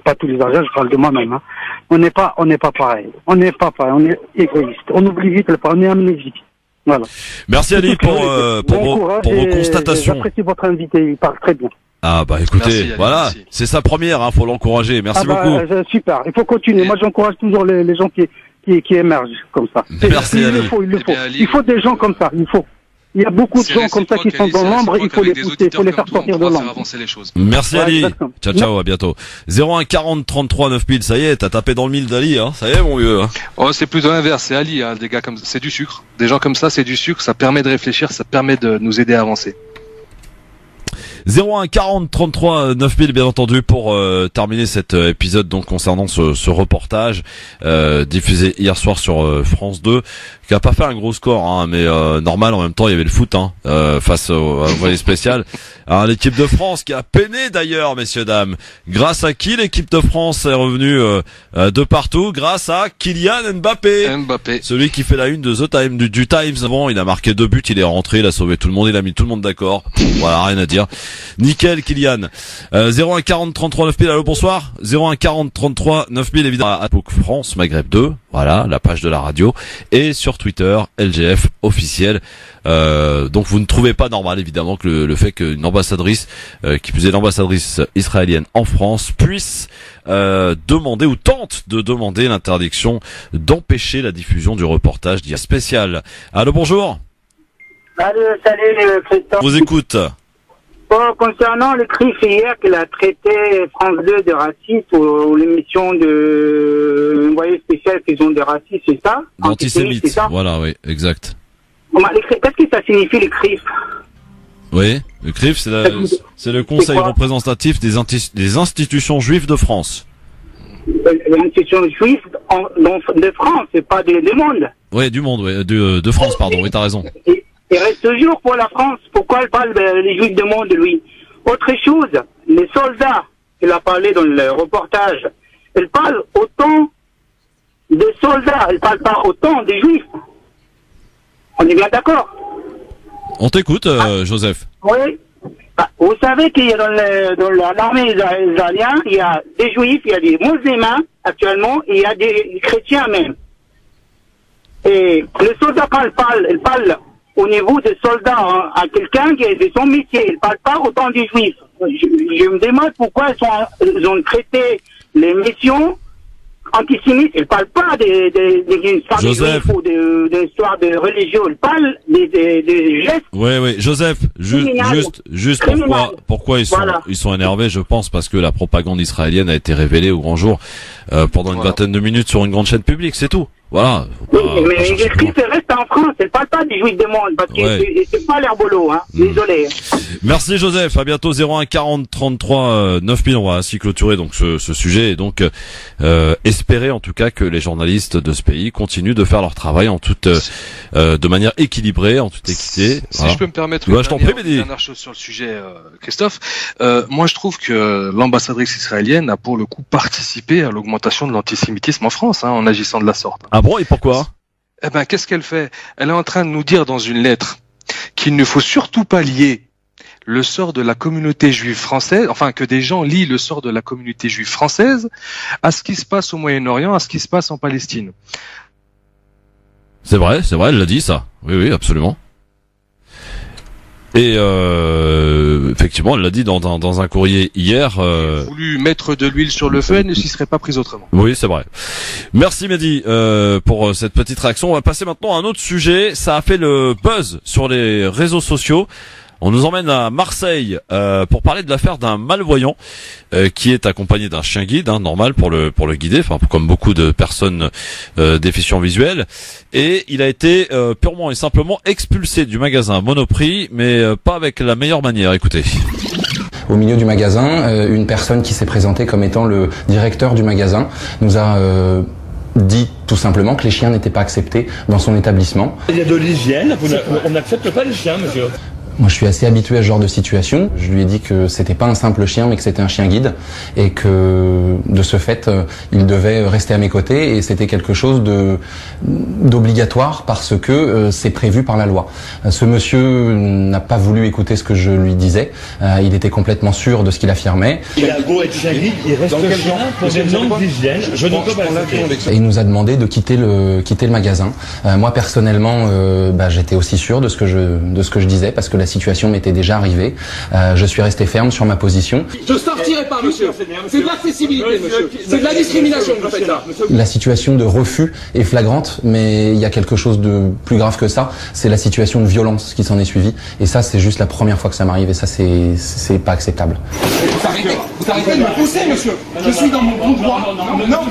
pas tous les Algériens, je parle de moi-même, hein. On n'est pas pareil. On n'est pas pareil. On est égoïste. On oublie vite on est amnésique. Voilà. Merci Ali pour vos constatations. J'apprécie votre invité, il parle très bien. Ah bah écoutez, merci, Ali, voilà, merci. C'est sa première, faut l'encourager. Merci beaucoup. Super, il faut continuer. Moi j'encourage toujours les gens qui émergent comme ça. Merci Ali. Il faut des gens comme ça, il y a beaucoup de gens comme ça qui sont dans l'ombre, il faut les pousser, il faut les faire sortir de l'ombre. Merci Ali. Ciao, à bientôt. 01 40 33 9000, ça y est, t'as tapé dans le mille d'Ali, hein. Ça y est mon vieux. Hein. Oh, c'est plutôt l'inverse, c'est Ali, hein, des gars comme ça, c'est du sucre. Des gens comme ça, c'est du sucre, ça permet de réfléchir, ça permet de nous aider à avancer. 01 40 33 9000 bien entendu pour terminer cet épisode donc concernant ce reportage diffusé hier soir sur France 2 qui a pas fait un gros score hein, mais normal en même temps il y avait le foot hein, face au volet spécial. Alors l'équipe de France qui a peiné d'ailleurs messieurs dames. Grâce à qui l'équipe de France est revenue de partout? Grâce à Kylian Mbappé. Celui qui fait la une de The Times du Times avant, il a marqué 2 buts, il est rentré, il a sauvé tout le monde, il a mis tout le monde d'accord. Voilà, rien à dire. Nickel, Kylian. 01 40 33 9000. Allô, bonsoir. 01 40 33 9000, évidemment. À France Maghreb 2. Voilà, la page de la radio. Et sur Twitter, LGF officiel. Donc vous ne trouvez pas normal, évidemment, que le fait qu'une ambassadrice, qui plus est l'ambassadrice israélienne en France, puisse demander ou tente de demander l'interdiction d'empêcher la diffusion du reportage d'hier spécial. Allô, bonjour. Allô, salut Christophe. Vous écoute. Bon, concernant le CRIF hier qu'il a traité France 2 de raciste ou l'émission de envoyé spécial qu'ils ont de raciste, c'est ça? Antisémite, c'est ça? Voilà, oui, exact. Qu'est-ce que ça signifie le CRIF? Oui, le CRIF, c'est le Conseil représentatif des institutions juives de France. L'institution juive de France, c'est pas du monde. Oui, du monde, oui, de France, pardon, oui, t'as raison. Il reste toujours pour la France. Pourquoi il parle des juifs du monde, lui? Autre chose, les soldats, il a parlé dans le reportage, il parle autant des soldats, il parle pas autant des juifs. On est bien d'accord? On t'écoute, Joseph. Oui. Vous savez qu'il y a dans l'armée israélienne, il y a des juifs, il y a des musulmans actuellement, et il y a des chrétiens même. Et le soldat, quand il parle au niveau des soldats à quelqu'un qui est de son métier, il ne parle pas autant des juifs. Je me demande pourquoi ils ont traité les missions antisémites. Ils ne parlent pas des histoires de juifs ou des histoires de religion. Ils parlent des gestes. Oui, Joseph, juste pourquoi ils sont énervés, je pense, parce que la propagande israélienne a été révélée au grand jour pendant une vingtaine de minutes sur une grande chaîne publique, c'est tout. Voilà. Mais les juifs restent en France, ils ne parlent pas des juifs du monde, parce que c'est pas leur boulot, hein. Désolé. Merci Joseph, à bientôt. 01 40 33 9000. On va ainsi clôturer donc ce sujet et donc espérer en tout cas que les journalistes de ce pays continuent de faire leur travail en toute de manière équilibrée, en toute équité. Si je peux me permettre une dernière chose sur le sujet, Christophe, moi je trouve que l'ambassadrice israélienne a pour le coup participé à l'augmentation de l'antisémitisme en France, en agissant de la sorte. Ah bon, et pourquoi? Eh ben, qu'est-ce qu'elle fait? Elle est en train de nous dire dans une lettre qu'il ne faut surtout pas lier le sort de la communauté juive française, enfin que des gens lient le sort de la communauté juive française à ce qui se passe au Moyen-Orient, à ce qui se passe en Palestine. C'est vrai, elle l'a dit ça. Oui, absolument. Et effectivement, elle l'a dit dans un courrier hier. Voulu mettre de l'huile sur le feu, elle ne s'y serait pas prise autrement. Oui, c'est vrai. Merci Mehdi pour cette petite réaction. On va passer maintenant à un autre sujet. Ça a fait le buzz sur les réseaux sociaux. On nous emmène à Marseille pour parler de l'affaire d'un malvoyant qui est accompagné d'un chien guide, normal pour le guider, enfin comme beaucoup de personnes déficients visuels. Et il a été purement et simplement expulsé du magasin Monoprix, mais pas avec la meilleure manière. Écoutez. Au milieu du magasin, une personne qui s'est présentée comme étant le directeur du magasin nous a dit tout simplement que les chiens n'étaient pas acceptés dans son établissement. Il y a de l'hygiène, on n'accepte pas les chiens, monsieur. Moi, je suis assez habitué à ce genre de situation. Je lui ai dit que c'était pas un simple chien, mais que c'était un chien guide, et que de ce fait, il devait rester à mes côtés, et c'était quelque chose d'obligatoire parce que c'est prévu par la loi. Ce monsieur n'a pas voulu écouter ce que je lui disais. Il était complètement sûr de ce qu'il affirmait. Il a beau être chien guide, il reste chien pour des normes d'hygiène. Je ne peux pas l'accepter. Et il nous a demandé de quitter le magasin. Moi, personnellement, j'étais aussi sûr de ce que je disais, parce que la situation m'était déjà arrivée. Je suis resté ferme sur ma position. Je sortirai pas, monsieur. C'est de l'accessibilité, monsieur. C'est de la discrimination que vous faites là. La situation de refus est flagrante, mais il y a quelque chose de plus grave que ça. C'est la situation de violence qui s'en est suivie. Et ça, c'est juste la première fois que ça m'arrive. Et ça, c'est pas acceptable. Vous arrêtez de me pousser, monsieur. Je suis dans mon bon droit. Non,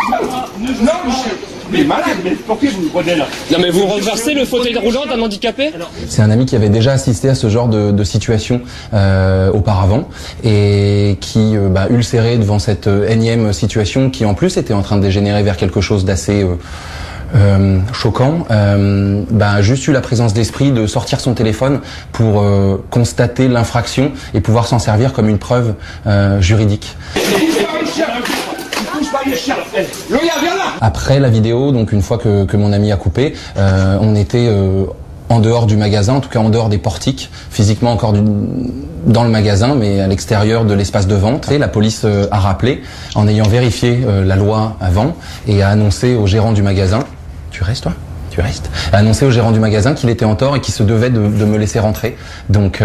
monsieur. Mais malade, mais pourquoi vous me prenez là? Non mais vous renversez le fauteuil roulant d'un handicapé? C'est un ami qui avait déjà assisté à ce genre de situation auparavant et qui ulcéré devant cette énième situation qui en plus était en train de dégénérer vers quelque chose d'assez choquant, a juste eu la présence d'esprit de sortir son téléphone pour constater l'infraction et pouvoir s'en servir comme une preuve juridique. Après la vidéo, donc une fois que mon ami a coupé, on était en dehors du magasin, en tout cas en dehors des portiques, physiquement encore dans le magasin, mais à l'extérieur de l'espace de vente. Et la police a rappelé, en ayant vérifié la loi avant, et a annoncé au gérant du magasin, tu restes toi ? Tu restes. A annoncé au gérant du magasin qu'il était en tort et qu'il se devait de me laisser rentrer. Donc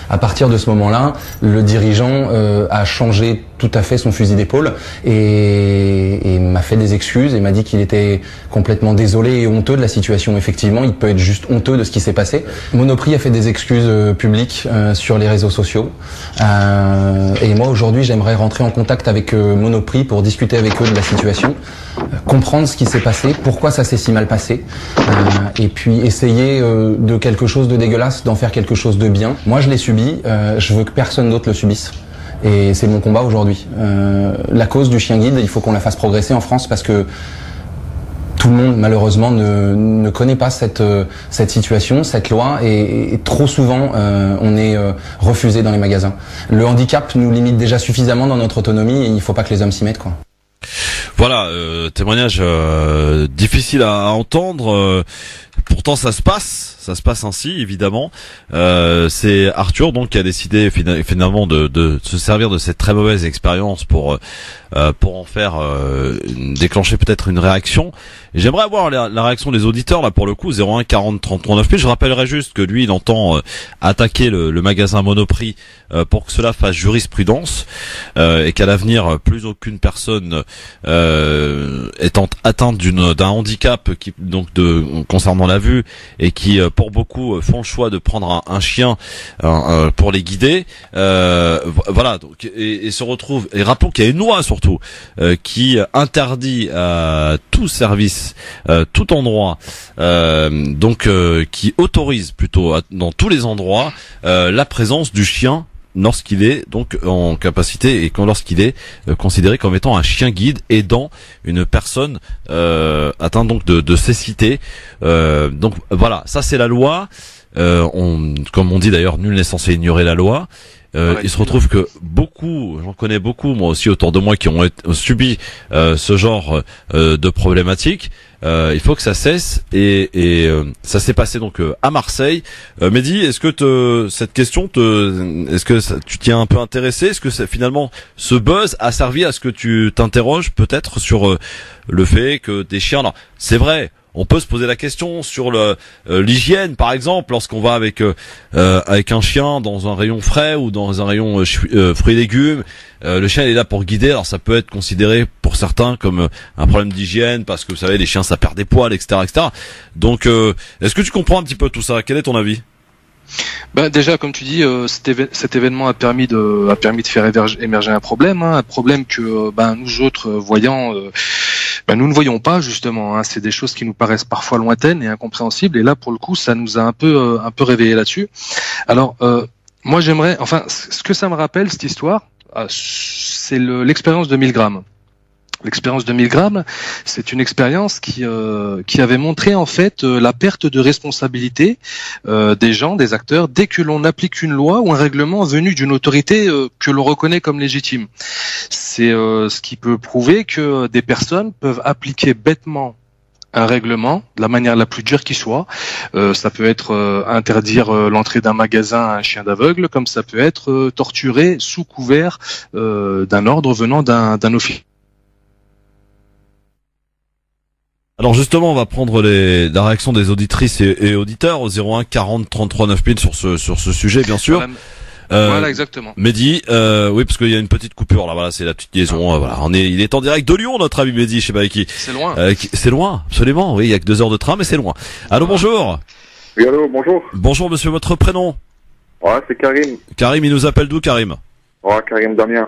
à partir de ce moment-là, le dirigeant a changé tout à fait son fusil d'épaule et m'a fait des excuses et m'a dit qu'il était complètement désolé et honteux de la situation. Effectivement, il peut être juste honteux de ce qui s'est passé. Monoprix a fait des excuses publiques sur les réseaux sociaux. Et moi aujourd'hui, j'aimerais rentrer en contact avec Monoprix pour discuter avec eux de la situation, comprendre ce qui s'est passé, pourquoi ça s'est si mal passé, et puis essayer de quelque chose de dégueulasse, d'en faire quelque chose de bien. Moi, je l'ai subi, je veux que personne d'autre le subisse. Et c'est mon combat aujourd'hui. La cause du chien guide, il faut qu'on la fasse progresser en France parce que tout le monde, malheureusement, ne connaît pas cette situation, cette loi, et trop souvent, on est refusé dans les magasins. Le handicap nous limite déjà suffisamment dans notre autonomie et il ne faut pas que les hommes s'y mettent, quoi. Voilà, témoignage difficile à entendre. Pourtant, ça se passe ainsi, évidemment. C'est Arthur donc qui a décidé finalement de se servir de cette très mauvaise expérience pour en faire déclencher peut-être une réaction. Et j'aimerais avoir la réaction des auditeurs là pour le coup 01 40 33 9000. Je rappellerai juste que lui il entend attaquer le magasin Monoprix pour que cela fasse jurisprudence et qu'à l'avenir plus aucune personne étant atteinte d'un handicap concernant la vue et qui pour beaucoup font le choix de prendre un chien pour les guider, voilà donc et se retrouve, et rappelons qu'il y a une loi surtout qui interdit à tout service, tout endroit, qui autorise plutôt dans tous les endroits la présence du chien lorsqu'il est donc en capacité et lorsqu'il est considéré comme étant un chien guide aidant une personne atteinte donc de cécité. Donc voilà, ça c'est la loi. Comme on dit d'ailleurs, nul n'est censé ignorer la loi. Il se retrouve que j'en connais beaucoup, moi aussi autour de moi, qui ont subi ce genre de problématiques. Il faut que ça cesse et ça s'est passé donc à Marseille. Mehdi, est-ce que cette question tu t'y es un peu intéressé? Est-ce que finalement ce buzz a servi à ce que tu t'interroges peut-être sur le fait que des chiens, alors c'est vrai, on peut se poser la question sur l'hygiène, par exemple, lorsqu'on va avec un chien dans un rayon frais ou dans un rayon fruits et légumes. Le chien est là pour guider. Alors ça peut être considéré pour certains comme un problème d'hygiène parce que vous savez, les chiens ça perd des poils, etc., etc. Donc, est-ce que tu comprends un petit peu tout ça? Quel est ton avis? Déjà, comme tu dis, cet événement a permis de faire émerger un problème que nous autres voyants, nous ne voyons pas justement. C'est des choses qui nous paraissent parfois lointaines et incompréhensibles. Et là, pour le coup, ça nous a un peu réveillé là-dessus. Alors, moi, j'aimerais, ce que ça me rappelle cette histoire, c'est l'expérience de Milgram. L'expérience de Milgram, c'est une expérience qui avait montré en fait la perte de responsabilité des gens, des acteurs, dès que l'on applique une loi ou un règlement venu d'une autorité que l'on reconnaît comme légitime. C'est ce qui peut prouver que des personnes peuvent appliquer bêtement un règlement de la manière la plus dure qui soit. Ça peut être interdire l'entrée d'un magasin à un chien d'aveugle, comme ça peut être torturer sous couvert d'un ordre venant d'un officier. Alors justement, on va prendre la réaction des auditrices et auditeurs au 01 40 33 9000 sur ce sujet, bien sûr. Voilà, exactement. Mehdi, oui, parce qu'il y a une petite coupure là. Voilà, c'est la petite liaison. Voilà, il est en direct de Lyon, notre ami Mehdi. Je sais pas avec qui. C'est loin. C'est loin, absolument. Oui, il y a que 2 heures de train, mais c'est loin. Allô, bonjour. Oui, allô, bonjour. Bonjour, monsieur. Votre prénom? Ouais, c'est Karim. Karim, il nous appelle d'où, Karim? Ouais, Karim Damien.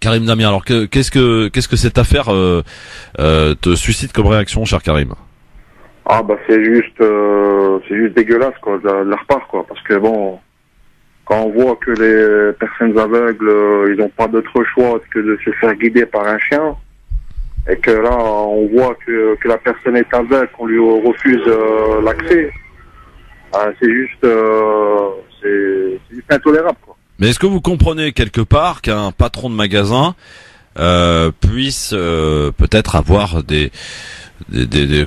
Karim Damien, alors qu'est-ce que cette affaire te suscite comme réaction, cher Karim? Ah c'est juste dégueulasse quoi, de leur part quoi, parce que bon, quand on voit que les personnes aveugles ils n'ont pas d'autre choix que de se faire guider par un chien, et que là on voit que la personne est aveugle, qu'on lui refuse l'accès, c'est juste intolérable quoi. Mais est-ce que vous comprenez quelque part qu'un patron de magasin puisse peut-être avoir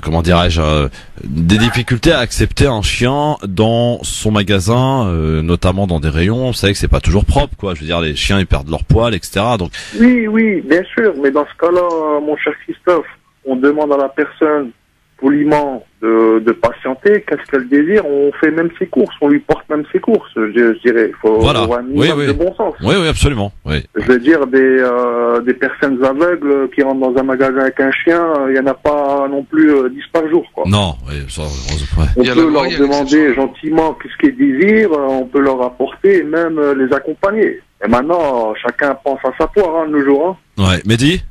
comment dirais-je, des difficultés à accepter un chien dans son magasin, notamment dans des rayons. Vous savez que c'est pas toujours propre, quoi. Je veux dire, les chiens ils perdent leur poil, etc. Donc oui, bien sûr, mais dans ce cas-là, mon cher Christophe, on demande à la personne poliment de patienter, qu'est-ce qu'elle désire, on fait même ses courses, on lui porte même ses courses, je dirais. Il faut avoir un minimum de bon sens. Oui, absolument. Oui. Je veux dire, des personnes aveugles qui rentrent dans un magasin avec un chien, il y en a pas non plus 10 par jour, quoi. Non, On peut leur demander gentiment qu'est-ce qu'ils désirent, on peut leur apporter et même les accompagner. Et maintenant, chacun pense à sa poire, de nos jours. Ouais, Mehdi ?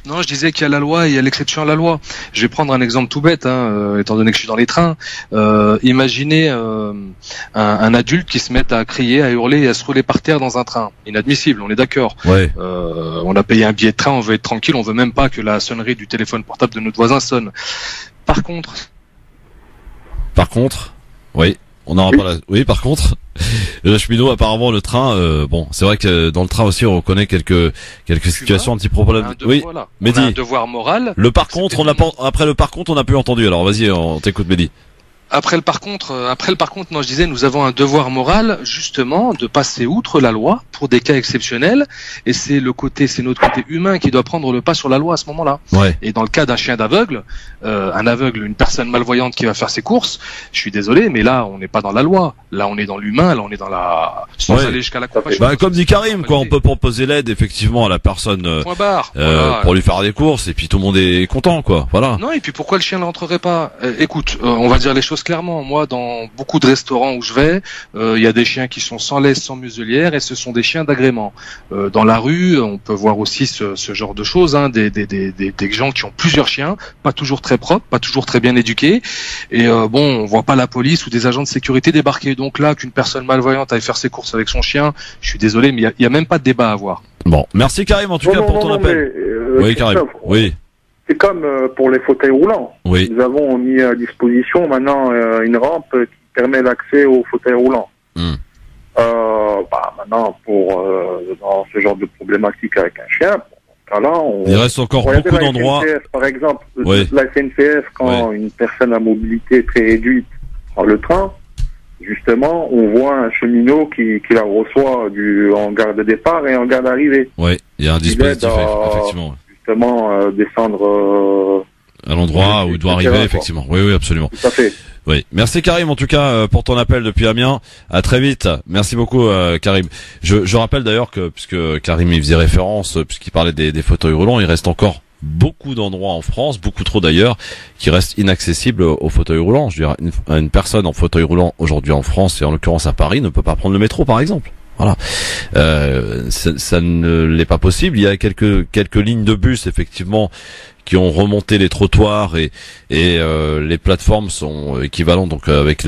Non, je disais qu'il y a la loi et il y a l'exception à la loi. Je vais prendre un exemple tout bête, étant donné que je suis dans les trains. Imaginez un adulte qui se met à crier, à hurler et à se rouler par terre dans un train. Inadmissible, on est d'accord. Ouais. On a payé un billet de train, on veut être tranquille, on veut même pas que la sonnerie du téléphone portable de notre voisin sonne. Par contre, oui. On n'aura pas la... Oui, par contre, le cheminot, apparemment, le train, bon, c'est vrai que dans le train aussi, on reconnaît quelques situations, un petit problème. Oui, voilà. Mehdi. On a un devoir moral. Le par contre, après le par contre, on n'a plus entendu. Alors, vas-y, on t'écoute, Mehdi. Après le par contre, non, je disais, nous avons un devoir moral, justement, de passer outre la loi pour des cas exceptionnels, et c'est notre côté humain qui doit prendre le pas sur la loi à ce moment-là. Ouais. Et dans le cas d'un chien d'aveugle, une personne malvoyante qui va faire ses courses, je suis désolé, mais là, on n'est pas dans la loi. Là, on est dans l'humain, là, on est dans sans aller jusqu'à la compassion. Bah, comme dit Karim, quoi, on peut proposer l'aide, effectivement, à la personne, point barre, voilà. Pour lui faire des courses, et puis tout le monde est content, quoi. Voilà. Non, et puis pourquoi le chien ne rentrerait pas? Écoute, on va dire les choses clairement. Moi, dans beaucoup de restaurants où je vais, il y a des chiens qui sont sans laisse, sans muselière, et ce sont des chiens d'agrément. Dans la rue, on peut voir aussi ce genre de choses, des gens qui ont plusieurs chiens, pas toujours très propres, pas toujours très bien éduqués, et on voit pas la police ou des agents de sécurité débarquer. Donc là, qu'une personne malvoyante aille faire ses courses avec son chien, je suis désolé, mais il y a même pas de débat à avoir. Bon, merci Karim en tout cas pour ton appel. Oui, Karim. Oui. C'est comme pour les fauteuils roulants. Oui. Nous avons mis à disposition maintenant une rampe qui permet l'accès aux fauteuils roulants. Maintenant, dans ce genre de problématique avec un chien, il reste encore beaucoup d'endroits. Par exemple, la SNCF, quand une personne à mobilité très réduite prend le train, justement, on voit un cheminot qui la reçoit en gare de départ et en gare d'arrivée. Oui, il y a un dispositif, effectivement. Justement, descendre à l'endroit où il doit arriver, effectivement. Oui, absolument. Tout à fait. Oui, merci Karim en tout cas pour ton appel depuis Amiens. À très vite. Merci beaucoup Karim. Je rappelle d'ailleurs que puisque Karim y faisait référence, puisqu'il parlait des fauteuils roulants, il reste encore beaucoup d'endroits en France, beaucoup trop d'ailleurs, qui restent inaccessibles aux fauteuils roulants. Je veux dire, une personne en fauteuil roulant aujourd'hui en France et en l'occurrence à Paris ne peut pas prendre le métro par exemple. Voilà, ça ne l'est pas possible. Il y a quelques lignes de bus effectivement qui ont remonté les trottoirs et les plateformes sont équivalentes donc avec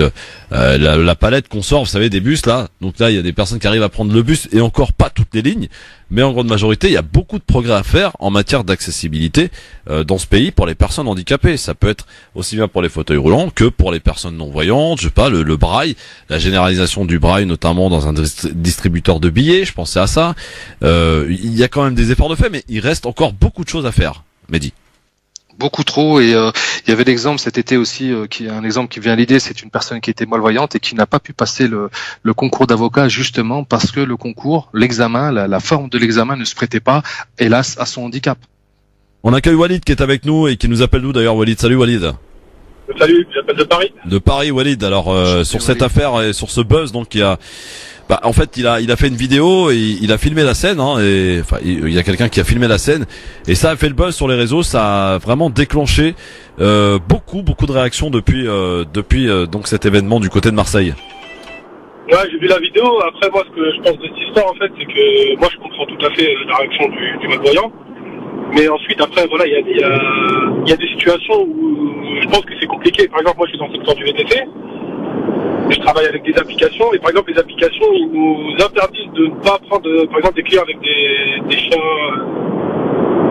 la palette qu'on sort, vous savez, des bus là. Donc là, il y a des personnes qui arrivent à prendre le bus et encore pas toutes les lignes, mais en grande majorité, il y a beaucoup de progrès à faire en matière d'accessibilité dans ce pays pour les personnes handicapées. Ça peut être aussi bien pour les fauteuils roulants que pour les personnes non-voyantes, je sais pas, le braille, la généralisation du braille notamment dans un distributeur de billets, je pensais à ça. Il y a quand même des efforts de fait, mais il reste encore beaucoup de choses à faire. Mehdi. Beaucoup trop, et il y avait l'exemple cet été aussi, un exemple qui vient à l'idée, c'est une personne qui était malvoyante et qui n'a pas pu passer le concours d'avocat justement parce que le concours, l'examen, la forme de l'examen ne se prêtait pas, hélas, à son handicap. On accueille Walid qui est avec nous et qui nous appelle d'où d'ailleurs, Walid? Salut Walid. Salut, j'appelle de Paris. De Paris, Walid. Alors sur cette affaire et sur ce buzz, donc il y a... en fait, il a fait une vidéo et il a filmé la scène, il y a quelqu'un qui a filmé la scène et ça a fait le buzz sur les réseaux, ça a vraiment déclenché beaucoup de réactions depuis donc cet événement du côté de Marseille. Ouais, j'ai vu la vidéo. Après, moi, ce que je pense de cette histoire, en fait, c'est que moi, je comprends tout à fait la réaction du malvoyant. Mais ensuite, après, voilà, il y a des situations où je pense que c'est compliqué. Par exemple, moi, je suis dans le secteur du VTC. Je travaille avec des applications et par exemple les applications ils nous interdisent de ne pas prendre par exemple des clients avec des chiens,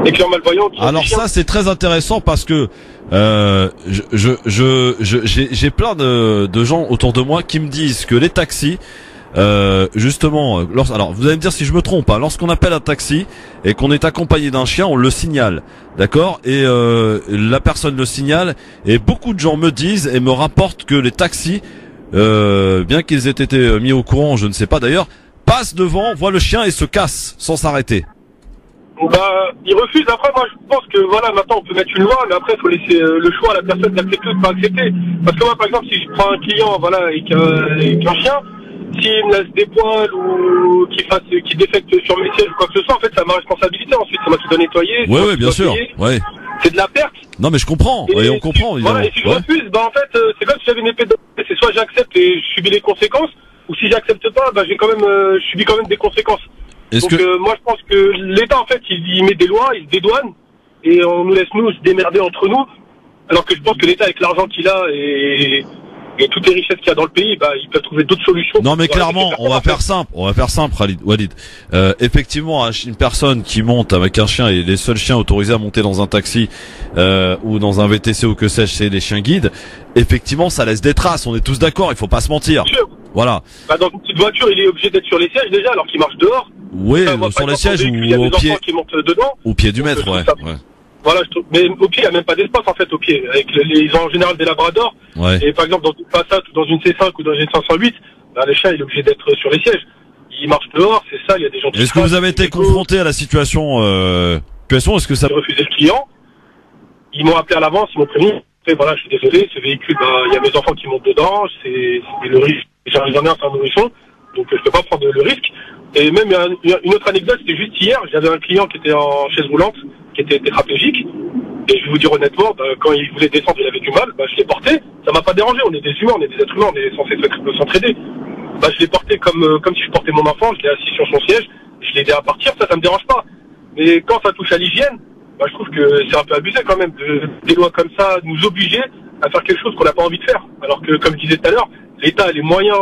des clients malvoyants. Alors ça c'est très intéressant parce que j'ai plein de gens autour de moi qui me disent que les taxis justement, alors vous allez me dire si je me trompe, hein, lorsqu'on appelle un taxi et qu'on est accompagné d'un chien, on le signale, d'accord, et la personne le signale, et beaucoup de gens me disent et me rapportent que les taxis, bien qu'ils aient été mis au courant, je ne sais pas d'ailleurs, passent devant, voient le chien et se cassent sans s'arrêter. Bah, ils refusent. Après, moi, je pense que voilà, maintenant, on peut mettre une loi, mais après, il faut laisser le choix à la personne d'accepter ou de pas accepter. Parce que moi, par exemple, si je prends un client, voilà, avec un chien, s'il me laisse des poils ou qu'il défecte sur mes sièges ou quoi que ce soit, en fait, c'est ma responsabilité. Ensuite, c'est moi qui dois nettoyer. Oui, bien sûr. Ouais. C'est de la perte. Non, mais je comprends. Et on comprend. Voilà, et si je refuse, bah, en fait, c'est comme si j'avais une épée de... C'est soit j'accepte et je subis les conséquences, ou si j'accepte pas, bah, je subis quand même des conséquences. Donc moi je pense que l'État en fait il met des lois, il se dédouane et on nous laisse nous se démerder entre nous, alors que je pense que l'État avec l'argent qu'il a et toutes les richesses qu'il y a dans le pays, bah ils peuvent trouver d'autres solutions. Non mais clairement on va faire simple, Walid. Effectivement une personne qui monte avec un chien, et les seuls chiens autorisés à monter dans un taxi ou dans un VTC ou que sais-je, c'est les chiens guides. Effectivement ça laisse des traces, on est tous d'accord, il faut pas se mentir. Voilà. Bah dans une petite voiture il est obligé d'être sur les sièges déjà alors qu'il marche dehors. Oui, sur les sièges ou au pied. Qui montent dedans. Au pied du maître, ouais. Voilà, mais au pied, il n'y a même pas d'espace en fait au pied. Avec ils ont en général des labradors. Ouais. Et par exemple dans une Passat ou dans une C5 ou dans une 508, bah, le chat il est obligé d'être sur les sièges. Il marche dehors, c'est ça. Il y a des gens qui. Est-ce que vous avez été confronté à la situation est-ce que ça? J'ai refusé le client. Ils m'ont appelé à l'avance, ils m'ont prévenu. Et voilà, je suis désolé, ce véhicule, bah, il y a mes enfants qui montent dedans. C'est le risque. J'en ai un, c'est un nourrisson, donc je peux pas prendre le risque. Et même une autre anecdote, c'était juste hier, j'avais un client qui était en chaise roulante, qui était tétraplégique, et je vais vous dire honnêtement, bah, quand il voulait descendre, il avait du mal, bah, je l'ai porté, ça m'a pas dérangé, on est des humains, on est des êtres humains, on est censé s'entraider. Bah, je l'ai porté comme si je portais mon enfant, je l'ai assis sur son siège, je l'ai aidé à partir, ça me dérange pas. Mais quand ça touche à l'hygiène, bah, je trouve que c'est un peu abusé quand même, des lois comme ça, nous obliger à faire quelque chose qu'on n'a pas envie de faire. Alors que, comme je disais tout à l'heure, l'État a les moyens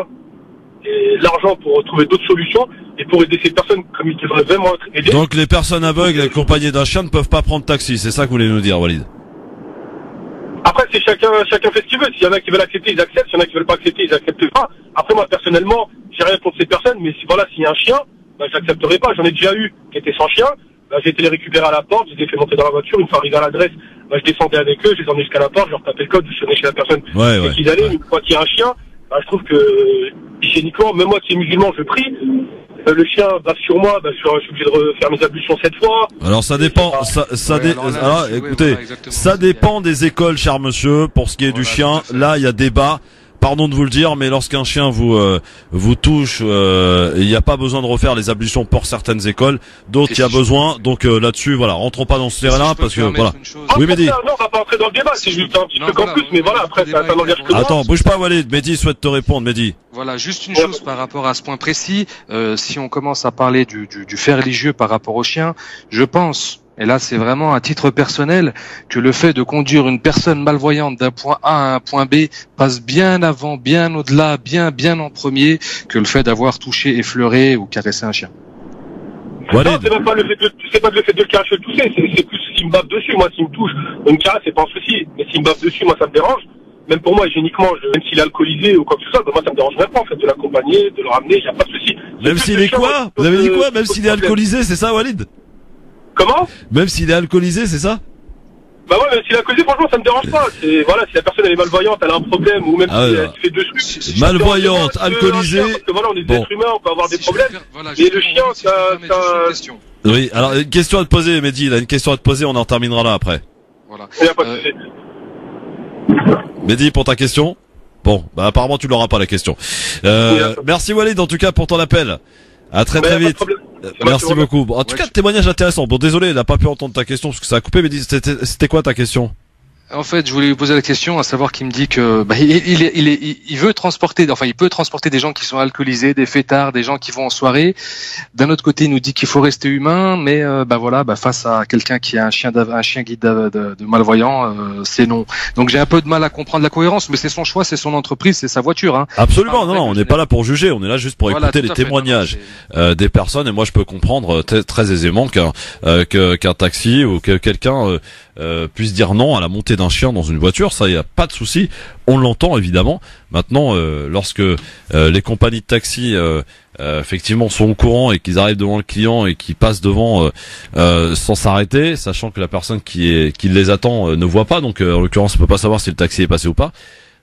et l'argent pour trouver d'autres solutions et pour aider ces personnes comme ils devraient vraiment être aidés. Donc les personnes aveugles accompagnées d'un chien ne peuvent pas prendre taxi, c'est ça que vous voulez nous dire, Walid? Après c'est chacun fait ce qu'il veut. S'il y en a qui veulent accepter, ils acceptent. S'il y en a qui veulent pas accepter, ils acceptent pas. Après moi personnellement, j'ai rien contre ces personnes, mais si voilà, s'il y a un chien, bah, j'accepterai pas. J'en ai déjà eu qui étaient sans chien. Bah, j'ai été les récupérer à la porte, je les ai fait monter dans la voiture. Une fois arrivé à l'adresse, bah, je descendais avec eux, je les emmenais jusqu'à la porte, je leur tapais le code, je sonnais chez la personne et qu'ils allaient. Une fois qu'il y a un chien, bah, je trouve que hygiéniquement, même moi qui suis musulman, je prie. Le chien bave sur moi, bah, je suis obligé de refaire mes ablutions 7 fois. Alors ça dépend, écoutez, ça dépend des écoles, cher monsieur. Pour ce qui est du chien, là il y a débat. Pardon de vous le dire, mais lorsqu'un chien vous touche, il n'y a pas besoin de refaire les ablutions pour certaines écoles. D'autres, il y a besoin. Donc là-dessus, voilà, rentrons pas dans ce terrain-là parce que voilà. Oui, Mehdi. Non, on va pas entrer dans le débat. C'est juste un petit truc en plus, mais voilà, après ça n'engage que moi. Attends, bouge pas, Walid. Mehdi souhaite te répondre, Mehdi. Voilà, juste une chose par rapport à ce point précis. Si on commence à parler du fait religieux par rapport aux chiens, je pense. Et là, c'est vraiment à titre personnel que le fait de conduire une personne malvoyante d'un point A à un point B passe bien avant, bien au-delà, bien en premier que le fait d'avoir touché, effleuré ou caressé un chien. Walid. Non, c'est même pas le fait de le caresser, le toucher, c'est plus s'il me bave dessus. Moi, s'il me touche, une caresse, c'est pas un souci. Mais s'il me bave dessus, moi, ça me dérange. Même pour moi, hygiéniquement, même s'il est alcoolisé ou quoi que ce soit, bah, moi, ça me dérange même pas, en fait, de l'accompagner, de le ramener, y a pas de souci. Même s'il est quoi? Vous avez dit quoi? Même s'il est alcoolisé, c'est ça, Walid? Comment? Même s'il est alcoolisé, c'est ça? Bah ouais, même s'il est alcoolisé, franchement, ça me dérange pas. C'est, voilà, si la personne elle est malvoyante, elle a un problème, ou même si elle se fait dessus. Malvoyante, alcoolisée. Parce que voilà, on est des êtres humains, on peut avoir des problèmes. Mais le chien, ça... Oui, alors, une question à te poser, Mehdi, là, une question à te poser, on en terminera là après. Voilà. Y a pas de souci. Mehdi, pour ta question? Bon, bah, apparemment, tu l'auras pas, la question. Merci Walid, en tout cas, pour ton appel. À très vite. Merci beaucoup. Bon, en tout cas, témoignage intéressant. Bon, désolé, il n'a pas pu entendre ta question parce que ça a coupé, mais c'était quoi ta question? En fait, je voulais lui poser la question, à savoir qu'il me dit que bah, il veut transporter, enfin il peut transporter des gens qui sont alcoolisés, des fêtards, des gens qui vont en soirée. D'un autre côté, il nous dit qu'il faut rester humain, mais bah voilà, bah face à quelqu'un qui a un chien guide de malvoyant, c'est non. Donc j'ai un peu de mal à comprendre la cohérence, mais c'est son choix, c'est son entreprise, c'est sa voiture. Hein. Absolument, non, on n'est pas là pour juger, on est là juste pour écouter les témoignages des personnes. Et moi, je peux comprendre très aisément qu'un taxi ou que quelqu'un puisse dire non à la montée d'un chien dans une voiture, ça y a pas de souci, on l'entend évidemment. Maintenant, lorsque les compagnies de taxi effectivement sont au courant et qu'ils arrivent devant le client et qu'ils passent devant sans s'arrêter, sachant que la personne qui les attend ne voit pas, donc en l'occurrence on peut pas savoir si le taxi est passé ou pas.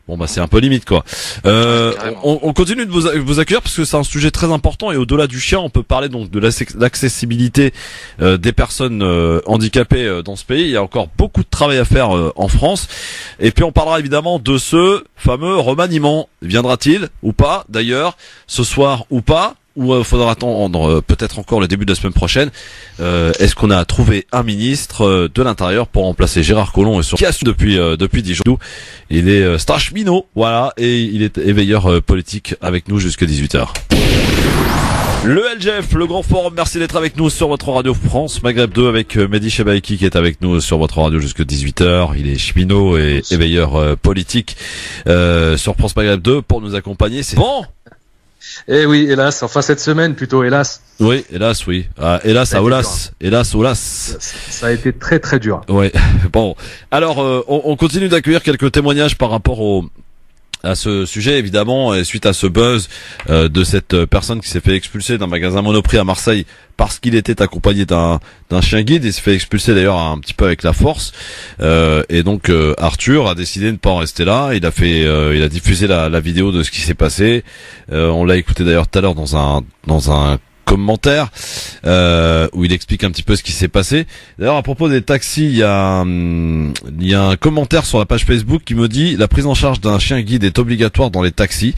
Bon bah c'est un peu limite quoi. On continue de vous accueillir parce que c'est un sujet très important et au-delà du chien, on peut parler donc de l'accessibilité des personnes handicapées dans ce pays. Il y a encore beaucoup de travail à faire en France. Et puis on parlera évidemment de ce fameux remaniement. Viendra-t-il ou pas d'ailleurs ce soir ou pas? Ou faudra attendre peut-être encore le début de la semaine prochaine. Est-ce qu'on a trouvé un ministre de l'Intérieur pour remplacer Gérard Collomb qui a su depuis 10 jours. Il est star cheminot, voilà, et il est éveilleur politique avec nous jusqu'à 18h. Le LGF, le grand forum, merci d'être avec nous sur votre radio France Maghreb 2 avec Mehdi Chebaiki qui est avec nous sur votre radio jusqu'à 18h. Il est cheminot et éveilleur politique sur France Maghreb 2 pour nous accompagner. C'est bon. Eh oui, hélas, enfin cette semaine plutôt, hélas. Oui, hélas, oui. Hélas, à Olas. Hélas, Olas. Ça a été très très dur. Ouais. Bon. Alors, on continue d'accueillir quelques témoignages par rapport à ce sujet évidemment, et suite à ce buzz de cette personne qui s'est fait expulser d'un magasin Monoprix à Marseille parce qu'il était accompagné d'un chien guide. Il s'est fait expulser d'ailleurs un petit peu avec la force, et donc Arthur a décidé de ne pas en rester là. Il a diffusé la vidéo de ce qui s'est passé. On l'a écouté d'ailleurs tout à l'heure dans un commentaire où il explique un petit peu ce qui s'est passé. D'ailleurs, à propos des taxis, il y a un commentaire sur la page Facebook qui me dit: la prise en charge d'un chien guide est obligatoire dans les taxis.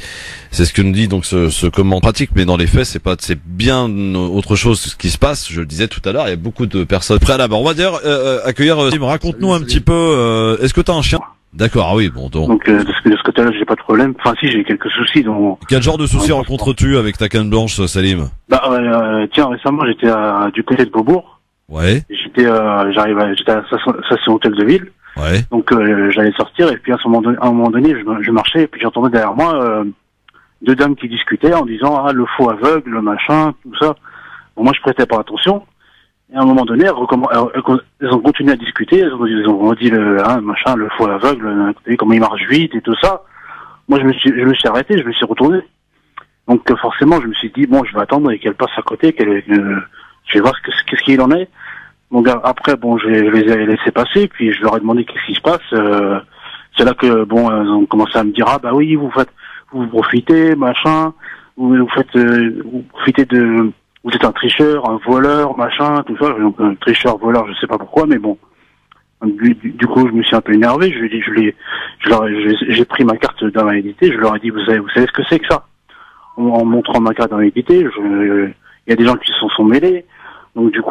C'est ce que nous dit donc ce commentaire pratique, mais dans les faits, c'est bien autre chose ce qui se passe. Je le disais tout à l'heure, il y a beaucoup de personnes prêtes à la barre. On va d'ailleurs accueillir Sim. Raconte-nous un petit peu. Est-ce que t'as un chien? D'accord, ah oui, bon donc de ce côté-là, j'ai pas de problème. Enfin si, j'ai quelques soucis. Donc quel genre de soucis rencontres-tu avec ta canne blanche, Salim? Tiens, récemment, j'étais du côté de Beaubourg. Ouais. J'étais à la station hôtel de ville. Ouais. Donc j'allais sortir et puis à un moment donné, je marchais et puis j'entendais derrière moi deux dames qui discutaient en disant le faux aveugle, le machin, tout ça. Bon, moi je prêtais pas attention. Et à un moment donné, elles ont continué à discuter, elles ont dit le faux aveugle, comment il marche vite et tout ça. Moi, je me suis arrêté, je me suis retourné. Donc, forcément, je me suis dit, bon, je vais attendre et qu'elle passe à côté, je vais voir qu'est-ce qu'il en est. Donc, après, bon, je les ai laissés passer, puis je leur ai demandé qu'est-ce qui se passe. C'est là que, bon, elles ont commencé à me dire, bah oui, vous profitez, machin, vous profitez vous êtes un tricheur, un voleur, machin, tout ça. Donc, un tricheur, voleur, je sais pas pourquoi, mais bon. Du coup, je me suis un peu énervé. J'ai pris ma carte d'invalidité. Je leur ai dit, vous savez ce que c'est que ça? En montrant ma carte d'invalidité, il y a des gens qui se sont mêlés. Donc, c'est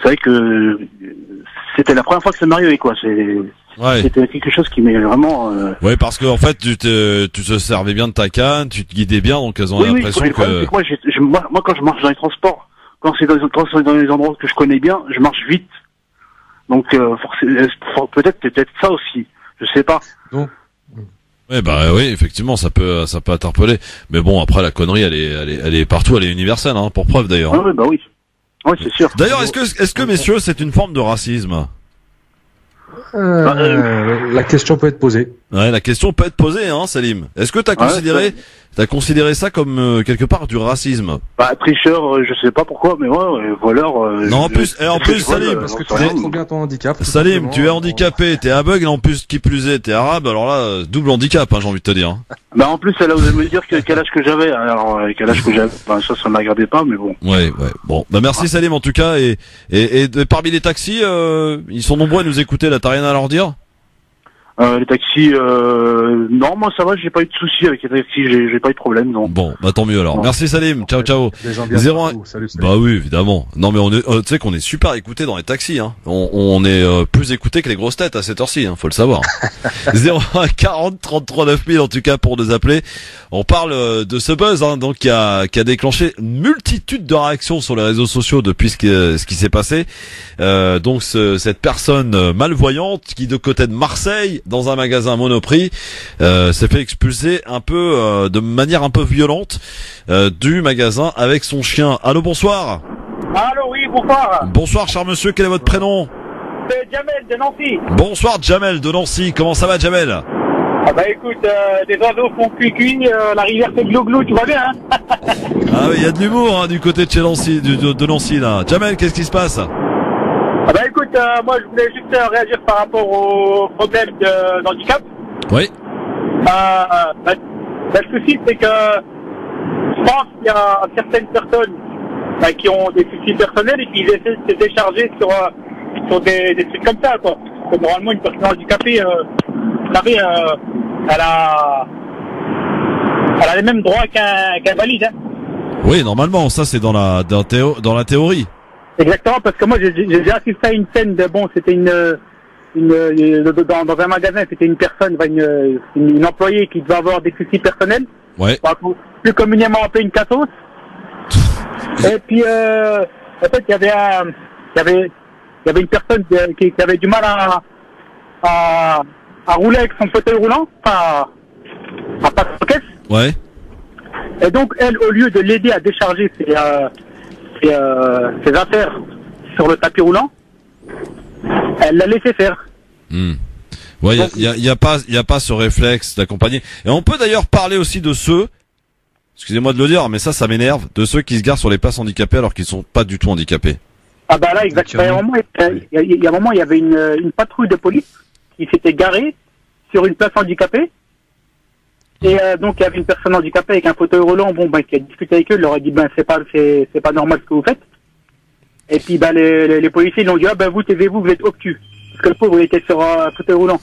vrai que c'était la première fois que ça m'arrivait, quoi. C'était quelque chose qui m'est vraiment. Ouais, parce que en fait, tu te servais bien de ta canne, tu te guidais bien, donc elles ont l'impression que. Moi, quand je marche dans les transports, quand c'est dans les endroits que je connais bien, je marche vite. Donc peut-être ça aussi. Je sais pas. Non. Ouais, oui, effectivement, ça peut interpeller. Mais bon, après la connerie, elle est partout, elle est universelle, hein, pour preuve d'ailleurs. Oui, oui. Ouais, c'est sûr. D'ailleurs, est-ce que messieurs, c'est une forme de racisme? La question peut être posée. Ouais, la question peut être posée, hein, Salim. Est-ce que t'as considéré ça comme quelque part du racisme? Tricheur, je sais pas pourquoi, mais voleur. Non, en plus, Salim, parce que tu connais trop bien ton handicap. Salim, tu es handicapé, t'es aveugle, en plus, qui plus est, t'es arabe, alors là, double handicap, hein, j'ai envie de te dire. En plus, elle a osé me dire quel âge que j'avais. Alors, quel âge que j'avais, ça m'agradait pas, mais bon. Ouais. Bon, merci Salim en tout cas, et parmi les taxis, ils sont nombreux à nous écouter, là, t'as rien à leur dire? Les taxis, non, moi ça va, j'ai pas eu de soucis avec les taxis, j'ai pas eu de problème, non. Bon, tant mieux alors. Merci Salim, ciao. Les gens bien partout, salut. Bah oui, évidemment. Non mais tu sais qu'on est super écouté dans les taxis, hein. On est plus écouté que les grosses têtes à cette heure-ci, hein, faut le savoir. 01 40 33 9000 en tout cas pour nous appeler. On parle de ce buzz, hein, donc qui a déclenché une multitude de réactions sur les réseaux sociaux depuis ce qui s'est passé. Donc cette personne malvoyante qui de côté de Marseille dans un magasin Monoprix s'est fait expulser un peu de manière un peu violente du magasin avec son chien. Allô, bonsoir. Allô, oui, bonsoir. Bonsoir, cher monsieur, quel est votre prénom? C'est Jamel de Nancy. Bonsoir, Jamel de Nancy. Comment ça va, Jamel? Ah bah écoute, des oiseaux font cuicui, la rivière fait glou-glou, tu vois bien, hein? Ah oui, il y a de l'humour hein, du côté de chez Nancy, de Nancy là. Jamel, qu'est-ce qui se passe? Ah bah écoute, moi je voulais juste réagir par rapport au problème d'handicap. Oui. Le souci c'est que je pense qu'il y a certaines personnes qui ont des soucis personnels et qui essaient de se décharger sur des trucs comme ça, quoi. Parce que normalement une personne handicapée, vous savez, elle a les mêmes droits qu'un valide. Hein. Oui, normalement, ça c'est dans la théorie. Exactement, parce que moi j'ai déjà assisté à une scène de c'était dans un magasin, c'était une personne, une employée qui devait avoir des soucis personnels. Ouais. Plus communément appelé une cassos. Et puis en fait il y avait une personne qui avait du mal à rouler avec son fauteuil roulant, à passer en caisse. Ouais. Et donc elle, au lieu de l'aider à décharger ses affaires sur le tapis roulant, elle l'a laissé faire. Ouais, il y a pas ce réflexe d'accompagner. Et on peut d'ailleurs parler aussi de ceux, excusez-moi de le dire, mais ça m'énerve, de ceux qui se garent sur les places handicapées alors qu'ils sont pas du tout handicapés. Ah bah là, exactement. Il y a un moment, il y avait une patrouille de police qui s'était garée sur une place handicapée. Et donc il y avait une personne handicapée avec un fauteuil roulant, qui a discuté avec eux, il leur a dit c'est pas normal ce que vous faites. Et puis les policiers l'ont dit vous taisez-vous, vous êtes obtus. Parce que le pauvre il était sur un fauteuil roulant.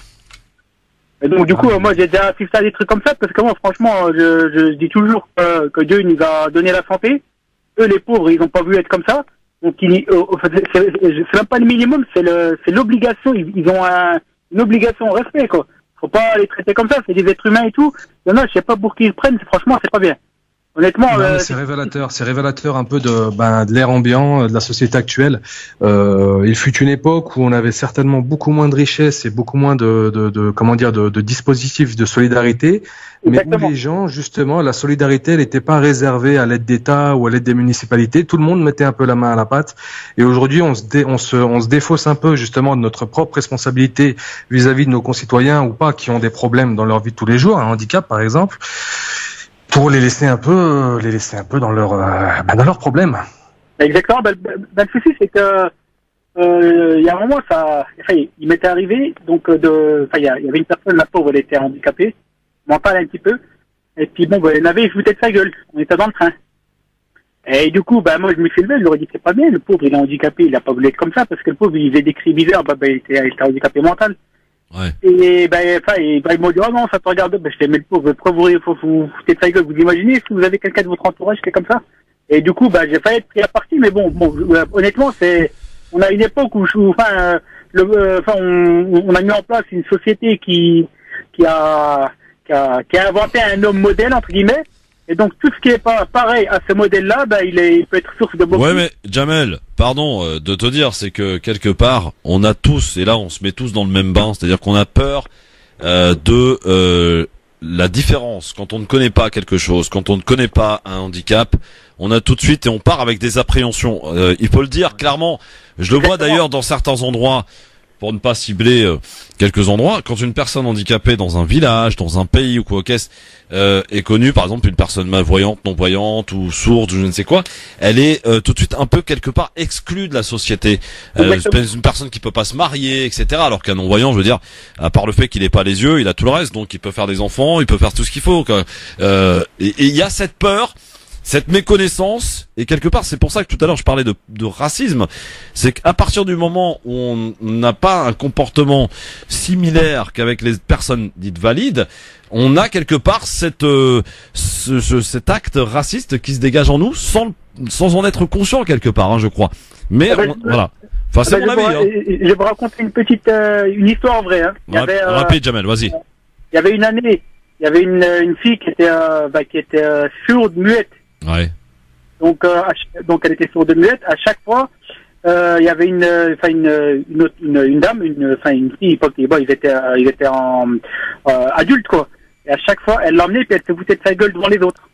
Et donc du coup moi j'ai déjà assisté à des trucs comme ça parce que moi franchement je dis toujours que Dieu nous a donné la santé. Eux les pauvres ils ont pas vu être comme ça. Donc c'est même pas le minimum, c'est l'obligation. Ils ont une obligation au respect quoi. Faut pas les traiter comme ça, c'est des êtres humains et tout. Il y en a, je sais pas pour qui ils prennent, franchement, c'est pas bien. Honnêtement, c'est révélateur un peu de l'air ambiant de la société actuelle. Il fut une époque où on avait certainement beaucoup moins de richesses et beaucoup moins de dispositifs de solidarité, mais où les gens justement la solidarité elle n'était pas réservée à l'aide d'État ou à l'aide des municipalités. Tout le monde mettait un peu la main à la pâte. Et aujourd'hui, on se défausse un peu justement de notre propre responsabilité vis-à-vis de nos concitoyens ou pas qui ont des problèmes dans leur vie de tous les jours, un handicap par exemple. Pour les laisser un peu dans leurs problèmes. Exactement. Le souci c'est que il y a un moment il m'était arrivé donc il y avait une personne, la pauvre, elle était handicapée, mentale un petit peu, et puis elle avait je foutais de sa gueule. On était dans le train. Et du coup moi je me suis levé, je leur ai dit c'est pas bien, le pauvre il est handicapé, il a pas voulu être comme ça parce que le pauvre il faisait des cris bizarres, il était handicapé mental. Ouais. Et ils m'ont dit non ça te regarde, je t'ai mis le pauvre, pourquoi vous foutez de sa gueule, vous imaginez si vous avez quelqu'un de votre entourage qui est comme ça. Et du coup j'ai failli être pris à partie, mais honnêtement on a une époque où on a mis en place une société qui a inventé un homme modèle entre guillemets. Et donc tout ce qui est pas pareil à ce modèle-là, il peut être source de beaucoup. Ouais, mais Jamel, pardon de te dire, c'est que quelque part, on a tous, et là on se met tous dans le même bain, c'est-à-dire qu'on a peur de la différence. Quand on ne connaît pas quelque chose, quand on ne connaît pas un handicap, on a tout de suite et on part avec des appréhensions. Il faut le dire clairement. Je le vois d'ailleurs dans certains endroits. Pour ne pas cibler quelques endroits, quand une personne handicapée dans un village, dans un pays ou quoi qu'est-ce est connue, par exemple une personne malvoyante, non-voyante ou sourde ou je ne sais quoi, elle est tout de suite un peu quelque part exclue de la société. Une personne qui peut pas se marier, etc. Alors qu'un non-voyant, je veux dire, à part le fait qu'il n'ait pas les yeux, il a tout le reste, donc il peut faire des enfants, il peut faire tout ce qu'il faut. Et il y a cette peur, cette méconnaissance, et quelque part c'est pour ça que tout à l'heure je parlais de racisme, c'est qu'à partir du moment où on n'a pas un comportement similaire qu'avec les personnes dites valides, on a quelque part cet acte raciste qui se dégage en nous sans en être conscient quelque part, je crois. Mais voilà. Enfin c'est mon avis. Je vais vous raconter une histoire vraie. Rapide Jamel, vas-y. Il y avait une année, il y avait une fille qui était sourde, muette. Ouais. Donc elle était sourde muette. À chaque fois, il y avait une dame, une fille, ils étaient en adultes quoi. Et à chaque fois, elle l'emmenait puis elle se foutait de sa gueule devant les autres.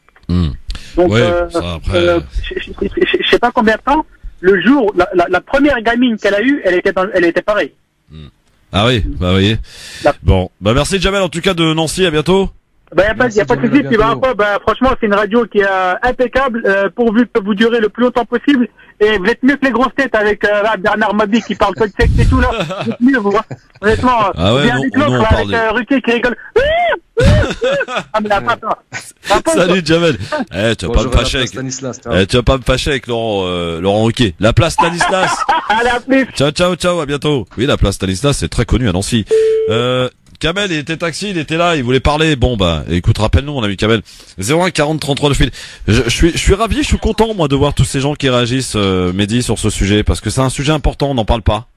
Donc ouais, ça, après... je sais pas combien de temps. le jour, la première gamine qu'elle a eue, elle était pareille. Ah oui, bah oui. Bon, bah merci Jamel en tout cas de Nancy, à bientôt. Bah y a pas de souci, puis franchement c'est une radio qui est impeccable, pourvu que vous durez le plus longtemps possible, et vous êtes mieux que les grosses têtes avec Bernard Mabie qui parle que de sexe et tout là, vous êtes mieux vous, honnêtement, ah ouais, avec l'autre avec Ruquier qui rigole. Ah mais attends. Salut Jamel. Tu vas pas me fâcher avec tu vas pas me fâcher avec Laurent Ruquier. La place Stanislas. Ciao, à bientôt. Oui, la place Stanislas c'est très connu à Nancy. Kamel, il était taxi, il était là, il voulait parler. Bon bah, écoute, rappelle-nous, mon ami Kamel. 01 40 33 de fil. Je suis ravi, je suis content moi de voir tous ces gens qui réagissent, Mehdi, sur ce sujet, parce que c'est un sujet important, on n'en parle pas.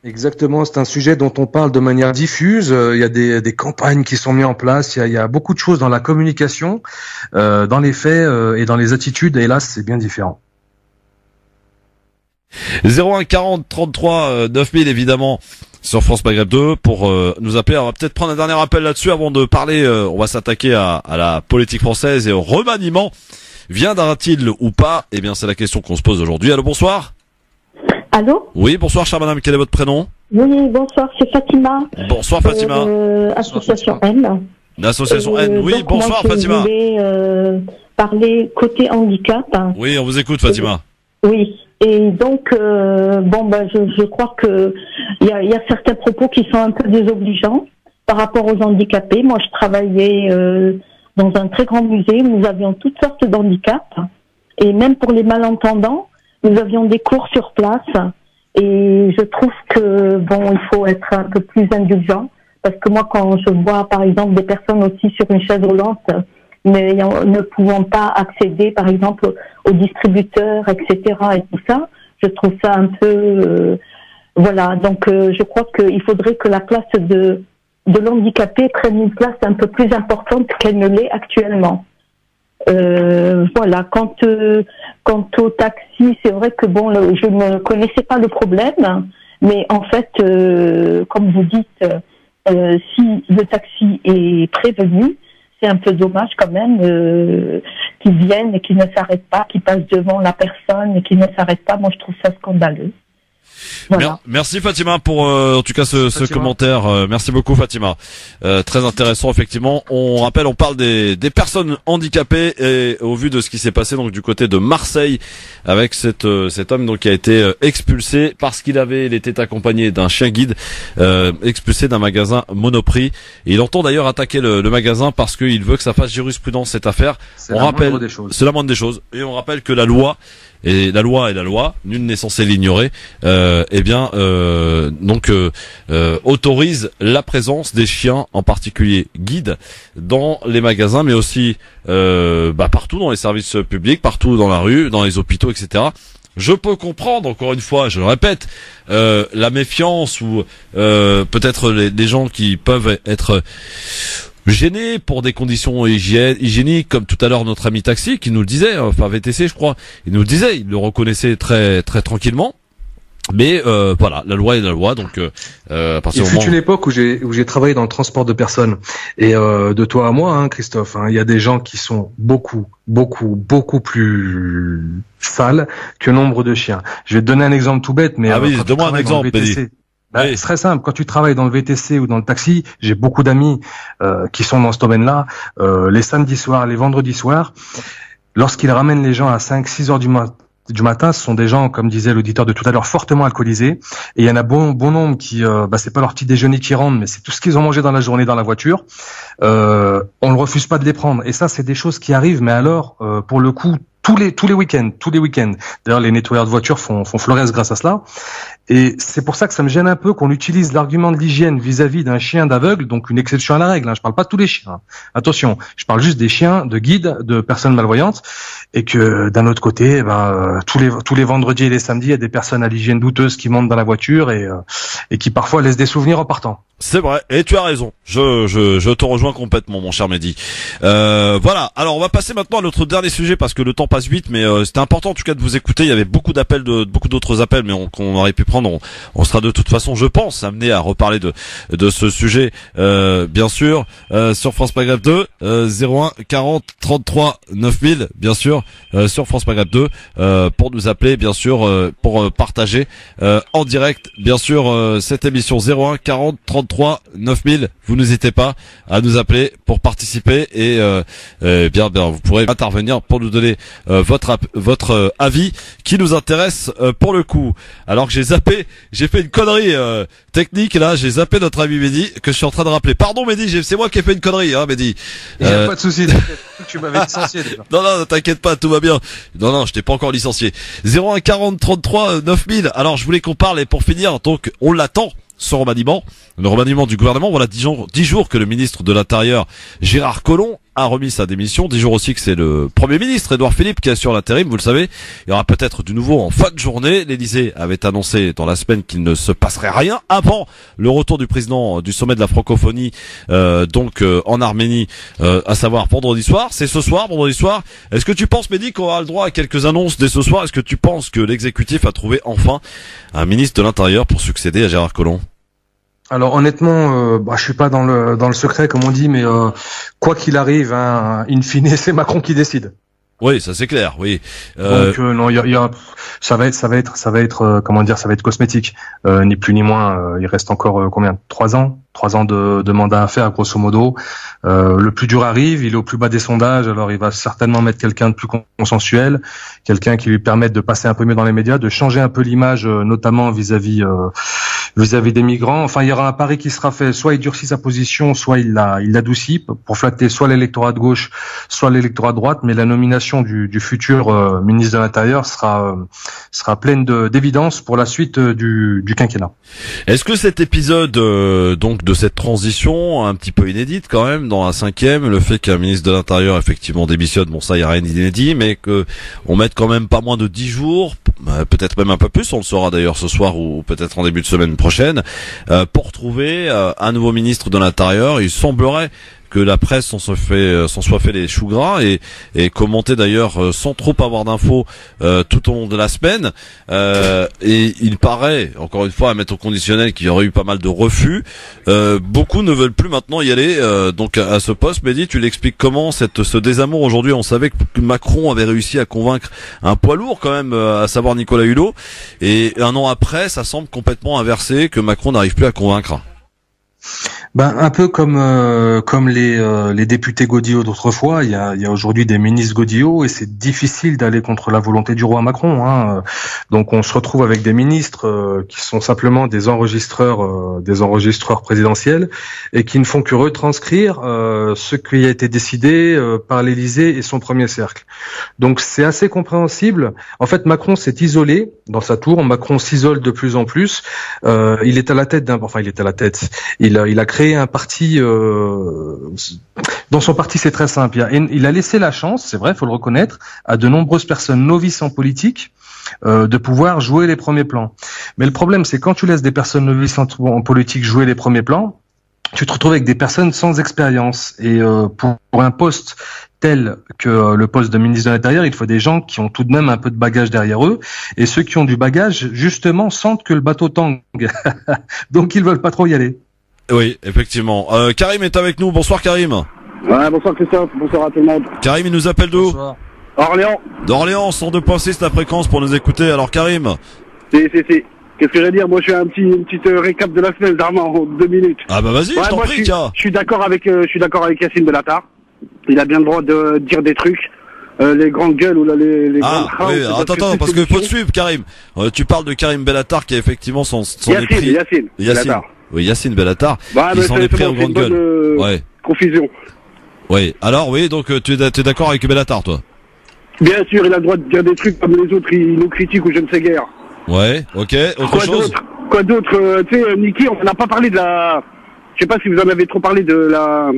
Exactement, c'est un sujet dont on parle de manière diffuse. Il y a des campagnes qui sont mises en place. Il y a beaucoup de choses dans la communication, dans les faits et dans les attitudes. Et là, c'est bien différent. 01 40 33 9000 évidemment sur France Maghreb 2 pour nous appeler. On va peut-être prendre un dernier appel là-dessus avant de parler. On va s'attaquer à la politique française et au remaniement. Viendra-t-il ou pas? Eh bien, c'est la question qu'on se pose aujourd'hui. Allô, bonsoir. Allô? Oui, bonsoir, chère madame. Quel est votre prénom? Oui, bonsoir, c'est Fatima. Bonsoir, Fatima. Association N. L'association N. Oui, donc bonsoir, moi, Fatima. Je voulais parler côté handicap. Oui, on vous écoute, Fatima. Oui. Et donc, je crois que il y a certains propos qui sont un peu désobligeants par rapport aux handicapés. Moi, je travaillais dans un très grand musée où nous avions toutes sortes d'handicaps. Et même pour les malentendants, nous avions des cours sur place. Et je trouve que, il faut être un peu plus indulgent. Parce que moi, quand je vois, par exemple, des personnes aussi sur une chaise roulante, ne pouvant pas accéder, par exemple, aux distributeurs, etc., et tout ça, je trouve ça un peu... voilà, donc je crois qu'il faudrait que la place de l'handicapé prenne une place un peu plus importante qu'elle ne l'est actuellement. Voilà, quant au taxi, c'est vrai que je ne connaissais pas le problème, mais en fait, comme vous dites, si le taxi est prévenu, c'est un peu dommage quand même qu'ils viennent et qu'ils ne s'arrêtent pas, qu'ils passent devant la personne et qu'ils ne s'arrêtent pas. Moi, je trouve ça scandaleux. Voilà. Merci Fatima pour en tout cas ce commentaire. Merci beaucoup Fatima. Très intéressant effectivement. On rappelle, on parle des personnes handicapées et au vu de ce qui s'est passé donc du côté de Marseille avec cet homme donc qui a été expulsé parce qu'il était accompagné d'un chien guide, expulsé d'un magasin Monoprix. Et il entend d'ailleurs attaquer le magasin parce qu'il veut que ça fasse jurisprudence cette affaire. C'est la moindre des choses. Et on rappelle que la loi est la loi, nul n'est censé l'ignorer. Autorise la présence des chiens, en particulier guides, dans les magasins, mais aussi partout dans les services publics, partout dans la rue, dans les hôpitaux, etc. Je peux comprendre, encore une fois, je le répète, la méfiance ou peut-être les gens qui peuvent être gênés pour des conditions hygiéniques, comme tout à l'heure notre ami taxi qui nous le disait, enfin VTC je crois, il nous le disait, il le reconnaissait très très tranquillement. Mais voilà, la loi est la loi, donc à partir du moment... Il fut une époque où j'ai travaillé dans le transport de personnes, et de toi à moi, Christophe, il y a des gens qui sont beaucoup plus sales que nombre de chiens. Je vais te donner un exemple tout bête, mais donne-moi un exemple, VTC, c'est très simple. Quand tu travailles dans le VTC ou dans le taxi, j'ai beaucoup d'amis qui sont dans ce domaine-là. Les samedis soirs, les vendredis soirs, lorsqu'ils ramènent les gens à 5-6 heures du matin, ce sont des gens, comme disait l'auditeur de tout à l'heure, fortement alcoolisés. Et il y en a bon nombre qui, c'est pas leur petit déjeuner qui rentre, mais c'est tout ce qu'ils ont mangé dans la journée dans la voiture. On ne refuse pas de les prendre. Et ça, c'est des choses qui arrivent. Mais alors, pour le coup, tous les week-ends. D'ailleurs, les nettoyeurs de voitures font florès grâce à cela. Et c'est pour ça que ça me gêne un peu qu'on utilise l'argument de l'hygiène vis-à-vis d'un chien d'aveugle, donc une exception à la règle. Je parle pas de tous les chiens. Attention, je parle juste des chiens de guides, de personnes malvoyantes, et que d'un autre côté, tous les vendredis et les samedis, il y a des personnes à l'hygiène douteuse qui montent dans la voiture et qui parfois laissent des souvenirs en partant. C'est vrai, et tu as raison. Je te rejoins complètement, mon cher Mehdi. Voilà. Alors, on va passer maintenant à notre dernier sujet parce que le temps passe vite, mais c'était important en tout cas de vous écouter. Il y avait beaucoup d'autres appels, mais qu'on aurait pu prendre. On sera de toute façon, je pense, amené à reparler de ce sujet, bien sûr, sur France Maghreb 2, 01 40 33 9000, bien sûr, sur France Maghreb 2, pour nous appeler, bien sûr, pour partager en direct, bien sûr, cette émission 01 40 33 9000. Vous n'hésitez pas à nous appeler pour participer et bien vous pourrez intervenir pour nous donner votre avis qui nous intéresse pour le coup. Alors que j'ai fait une connerie technique là, j'ai zappé notre ami Mehdi que je suis en train de rappeler. Pardon Mehdi, c'est moi qui ai fait une connerie, hein Mehdi. Il n'y a pas de souci, tu m'avais licencié déjà. Non, t'inquiète pas, tout va bien. Non, je t'ai pas encore licencié. 01 40 33 9000. Alors je voulais qu'on parle et pour finir, donc on l'attend. Ce remaniement, le remaniement du gouvernement, voilà 10 jours que le ministre de l'Intérieur Gérard Collomb a remis sa démission, 10 jours aussi que c'est le Premier ministre Édouard Philippe qui assure l'intérim, vous le savez. Il y aura peut-être du nouveau en fin de journée. L'Élysée avait annoncé dans la semaine qu'il ne se passerait rien avant le retour du président du sommet de la francophonie, en Arménie, à savoir vendredi soir. C'est ce soir, vendredi soir. Est-ce que tu penses, Mehdi, qu'on aura le droit à quelques annonces dès ce soir? Est-ce que tu penses que l'exécutif a trouvé enfin un ministre de l'Intérieur pour succéder à Gérard Collomb? Alors honnêtement, je suis pas dans le secret comme on dit, mais quoi qu'il arrive, hein, in fine, c'est Macron qui décide. Oui, ça c'est clair, oui. Donc non, ça va être cosmétique, ni plus ni moins. Il reste encore combien? 3 ans de mandat à faire, grosso modo. Le plus dur arrive, il est au plus bas des sondages, alors il va certainement mettre quelqu'un de plus consensuel, quelqu'un qui lui permette de passer un peu mieux dans les médias, de changer un peu l'image, notamment vis-à-vis des migrants. Enfin, il y aura un pari qui sera fait. Soit il durcit sa position, soit il l'adoucit pour flatter soit l'électorat de gauche, soit l'électorat de droite. Mais la nomination du futur ministre de l'Intérieur sera pleine d'évidence pour la suite du quinquennat. Est-ce que cet épisode donc de cette transition un petit peu inédite quand même dans la 5e, le fait qu'un ministre de l'Intérieur effectivement démissionne, bon ça il y a rien d'inédit, mais que on mette quand même pas moins de 10 jours, peut-être même un peu plus, on le saura d'ailleurs ce soir ou peut-être en début de semaine prochaine, pour trouver un nouveau ministre de l'Intérieur. Il semblerait que la presse s'en soit fait les choux gras et commenté d'ailleurs sans trop avoir d'infos tout au long de la semaine. Et il paraît, encore une fois, à mettre au conditionnel qu'il y aurait eu pas mal de refus. Beaucoup ne veulent plus maintenant y aller donc à ce poste. Mehdi, tu l'expliques comment ce désamour aujourd'hui? On savait que Macron avait réussi à convaincre un poids lourd quand même, à savoir Nicolas Hulot. Et un an après, ça semble complètement inversé, que Macron n'arrive plus à convaincre. Un peu comme les députés Godillot d'autrefois, il y a aujourd'hui des ministres Godillot et c'est difficile d'aller contre la volonté du roi Macron, hein. Donc on se retrouve avec des ministres qui sont simplement des enregistreurs présidentiels et qui ne font que retranscrire ce qui a été décidé par l'Élysée et son premier cercle. Donc c'est assez compréhensible. En fait, Macron s'est isolé dans sa tour. Macron s'isole de plus en plus. Il est à la tête il a créé un parti. Dans son parti, c'est très simple. Il a laissé la chance, c'est vrai, faut le reconnaître, à de nombreuses personnes novices en politique de pouvoir jouer les premiers plans. Mais le problème, c'est quand tu laisses des personnes novices en politique jouer les premiers plans, tu te retrouves avec des personnes sans expérience. Et pour un poste tel que le poste de ministre de l'Intérieur, il faut des gens qui ont tout de même un peu de bagage derrière eux. Et ceux qui ont du bagage, justement, sentent que le bateau tangue. Donc, ils veulent pas trop y aller. Oui, effectivement. Karim est avec nous. Bonsoir Karim. Ouais, bonsoir Christophe, bonsoir à tout le monde. Karim, il nous appelle d'où? Orléans. D'Orléans, 102.6 la fréquence pour nous écouter. Alors Karim. Si. Qu'est-ce que j'allais dire? Moi, je fais une petite récap de la semaine d'Armand en 2 minutes. Ah bah vas-y, je t'en prie, tiens. Je suis d'accord avec Yacine Bellatar. Il a bien le droit de dire des trucs. Les grandes gueules ou là, les grandes crowds. Oui, attends, parce qu'il faut te suivre, Karim. Tu parles de Karim Bellatar qui a effectivement son Yacine Bellatar. Oui, Yacine Bellatar. Bah, qui s'en est pris en grande gueule. Ouais. Confusion. Oui. Alors, oui, donc tu es d'accord avec Bellatar, toi? Bien sûr, il a le droit de dire des trucs comme les autres, ils nous critiquent ou je ne sais guère. Ouais, ok. Autre chose? Quoi d'autre? Tu sais, Niki, on n'a pas parlé de la... Je sais pas si vous en avez trop parlé de la...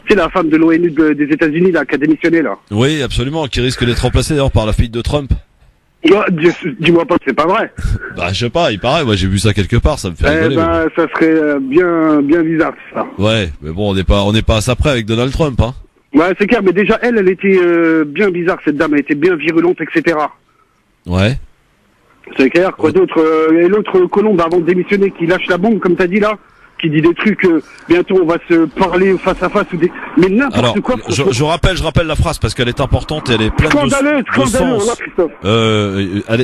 Tu sais, la femme de l'ONU des États-Unis, là, qui a démissionné, là. Oui, absolument, qui risque d'être remplacée d'ailleurs par la fille de Trump. Dis-moi pas que c'est pas vrai. Bah je sais pas, il paraît, moi j'ai vu ça quelque part, ça me fait rigoler. Ça serait bien bizarre ça. Ouais, mais bon, on n'est pas à ça près avec Donald Trump, hein. Ouais, c'est clair, mais déjà elle était bien bizarre, cette dame, elle était bien virulente, etc. Ouais. C'est clair, quoi d'autre et l'autre Colombe, avant de démissionner, qui lâche la bombe, comme t'as dit là, qui dit des trucs, bientôt on va se parler face à face, ou des... mais n'importe quoi. Je rappelle la phrase, parce qu'elle est importante et elle est pleine de sens. Là, Christophe.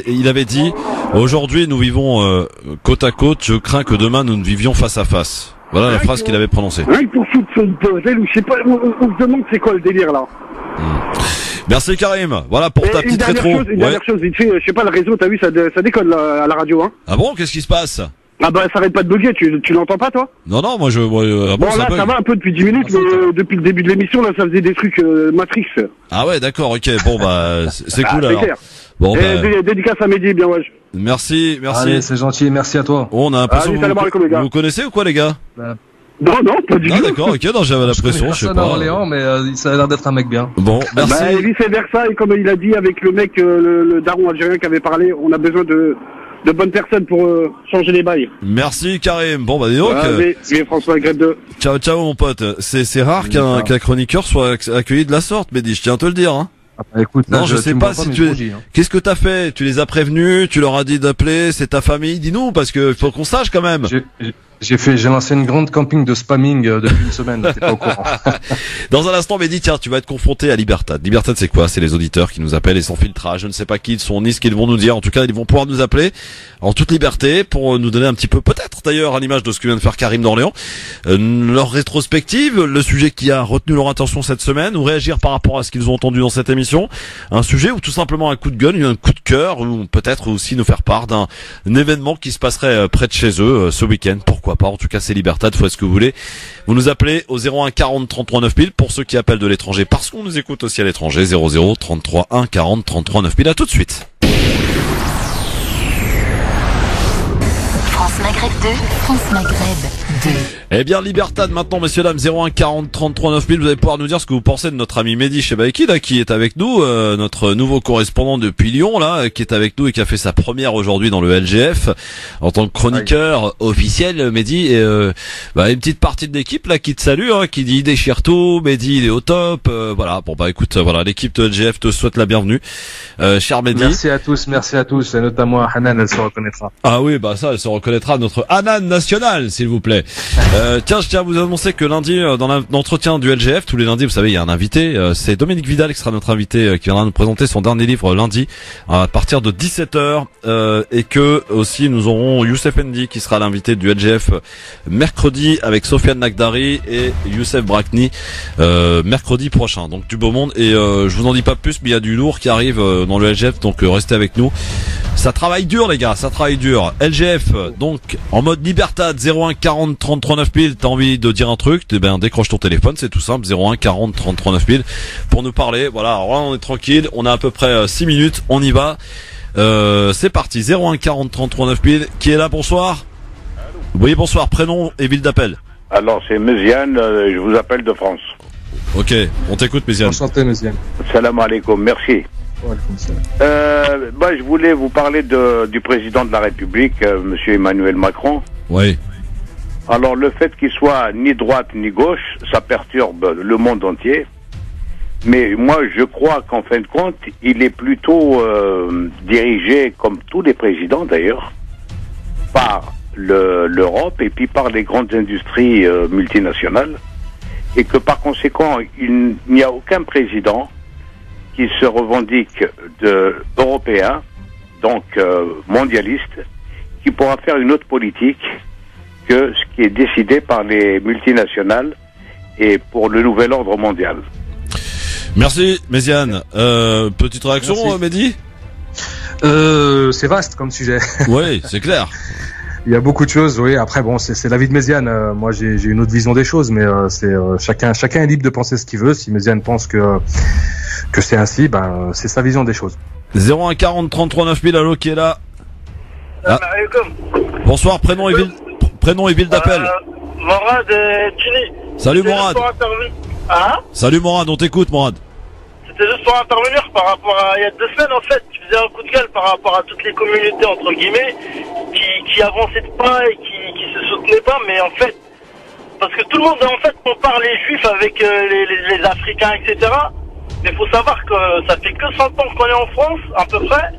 Il avait dit, aujourd'hui nous vivons côte à côte, je crains que demain nous ne vivions face à face. Voilà la phrase qu'il avait prononcée. Rien que pour foutre son bordel, ou je sais pas, on se demande c'est quoi le délire là. Merci Karim. Voilà pour ta petite rétro. Une dernière chose, vite fait, je sais pas, le réseau, t'as vu, ça déconne là, à la radio, hein. Ah bon, qu'est-ce qui se passe? Ah bah ça arrête pas de bugger, tu l'entends pas toi? Non, moi bon là ça va un peu depuis 10 minutes, mais depuis le début de l'émission, là ça faisait des trucs Matrix. Ah ouais, d'accord, ok, bon bah c'est cool alors. Clair. Bon, dédicace à Mehdi, bien ouais. Merci. Allez, c'est gentil, merci à toi. On a l'impression que vous connaissez ou quoi les gars? Non, pas du tout. Ah d'accord, ok, non, j'avais l'impression, je sais pas. Orléans, mais ça a l'air d'être un mec bien. Bon, merci. Bah, vice versa, et comme il a dit avec le mec, le daron algérien qui avait parlé, on a besoin de bonnes personnes pour changer les bails. Merci Karim. Bon bah dis donc. Vive François Maghreb 2. Ciao mon pote. C'est rare qu'un chroniqueur soit accueilli de la sorte, Mehdi, je tiens à te le dire, hein. Écoute, non, je sais pas si qu'est-ce que t'as fait? Tu les as prévenus? Tu leur as dit d'appeler? C'est ta famille? Dis-nous, parce que faut qu'on sache quand même. J'ai lancé une grande campagne de spamming depuis une semaine, t'es pas au courant. Dans un instant, Mehdi, tiens, tu vas être confronté à Libertad. Libertad, c'est quoi? C'est les auditeurs qui nous appellent et sans filtrage. Je ne sais pas qui ils sont ni ce qu'ils vont nous dire. En tout cas, ils vont pouvoir nous appeler en toute liberté pour nous donner un petit peu, peut-être d'ailleurs, à l'image de ce que vient de faire Karim d'Orléans, leur rétrospective, le sujet qui a retenu leur attention cette semaine, ou réagir par rapport à ce qu'ils ont entendu dans cette émission. Un sujet ou tout simplement un coup de gueule, un coup de cœur, ou peut-être aussi nous faire part d'un événement qui se passerait près de chez eux ce week-end. Pourquoi pas? En tout cas, c'est Libertad, faites ce que vous voulez. Vous nous appelez au 01 40 33 9000 pour ceux qui appellent de l'étranger, parce qu'on nous écoute aussi à l'étranger. 00 33 1 40 33 9000. À tout de suite. France Maghreb 2, France Maghreb 2. Eh bien, Libertad maintenant, messieurs, dames, 01 40 33 9000. Vous allez pouvoir nous dire ce que vous pensez de notre ami Mehdi Chebaiki, là, qui est avec nous, notre nouveau correspondant depuis Lyon, là, qui est avec nous et qui a fait sa première aujourd'hui dans le LGF, en tant que chroniqueur officiel, Mehdi, et, une petite partie de l'équipe, là, qui te salue, hein, qui dit, il déchire tout, Mehdi, il est au top, voilà. Bon, bah, écoute, voilà, l'équipe de LGF te souhaite la bienvenue, cher Mehdi. Merci à tous, et notamment à Hanan, elle se reconnaîtra. Ah oui, bah, ça, elle se reconnaîtra, notre Hanan national, s'il vous plaît. Tiens, je tiens à vous annoncer que lundi, dans l'entretien du LGF, tous les lundis, vous savez, il y a un invité, c'est Dominique Vidal qui sera notre invité, qui viendra nous présenter son dernier livre lundi, à partir de 17h, et que aussi nous aurons Youssef N'Di qui sera l'invité du LGF mercredi avec Sofiane Nagdari et Youssef Brakni, mercredi prochain. Donc du beau monde, et je vous en dis pas plus, mais il y a du lourd qui arrive dans le LGF, donc restez avec nous. Ça travaille dur les gars, ça travaille dur. LGF, donc en mode Libertad, 01 40 33 9000, t'as envie de dire un truc, décroche ton téléphone, c'est tout simple, 01 40 33 9000 pour nous parler. Voilà, alors là, on est tranquille, on a à peu près 6 minutes, on y va. C'est parti, 01 40 33 9000, qui est là, bonsoir. Oui, bonsoir, prénom et ville d'appel. Alors c'est Méziane, je vous appelle de France. Ok, on t'écoute Méziane. Enchanté Méziane. Salam alaikum, merci. Je voulais vous parler du président de la République, monsieur Emmanuel Macron. Oui. Alors le fait qu'il soit ni droite ni gauche, ça perturbe le monde entier. Mais moi je crois qu'en fin de compte, il est plutôt dirigé, comme tous les présidents d'ailleurs, par l'Europe et puis par les grandes industries multinationales. Et que par conséquent, il n'y a aucun président qui se revendique européen, donc mondialiste, qui pourra faire une autre politique que ce qui est décidé par les multinationales et pour le nouvel ordre mondial. Merci Méziane. Petite réaction, Mehdi? C'est vaste comme sujet. Oui, c'est clair. Il y a beaucoup de choses, oui. Après, bon, c'est l'avis de Méziane. Moi, j'ai une autre vision des choses, mais chacun est libre de penser ce qu'il veut. Si Méziane pense que c'est ainsi, c'est sa vision des choses. 01 40 33 9000, allô, qui est là? Bonsoir, prénom et ville d'appel. Morad Tuni. Salut Morad. Hein? Salut Morad, on t'écoute Morad. C'était juste pour intervenir par rapport à il y a 2 semaines en fait. faisait un coup de gueule par rapport à toutes les communautés, entre guillemets, qui avançaient de pas et qui se soutenaient pas, mais en fait, parce que tout le monde, en fait, compare les juifs avec les Africains, etc. Mais faut savoir que ça fait que 100 ans qu'on est en France, à peu près,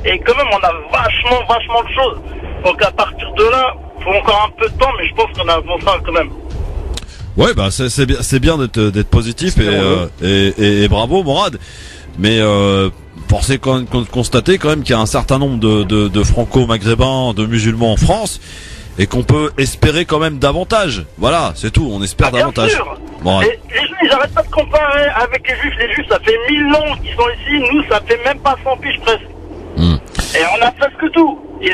et quand même, on a vachement de choses. Donc à partir de là, faut encore un peu de temps, mais je pense qu'on avancera quand même. Ouais, bah c'est bien d'être positif et bravo Morad. Mais force est quand même de constater quand même qu'il y a un certain nombre de franco-maghrébins, de musulmans en France, et qu'on peut espérer quand même davantage. Voilà, c'est tout, on espère davantage. Sûr. Morad. Et les juifs, ils arrêtent pas de comparer avec les juifs. Les juifs, ça fait 1000 ans qu'ils sont ici, nous, ça fait même pas 100 piges presque. Et on a presque tout. Il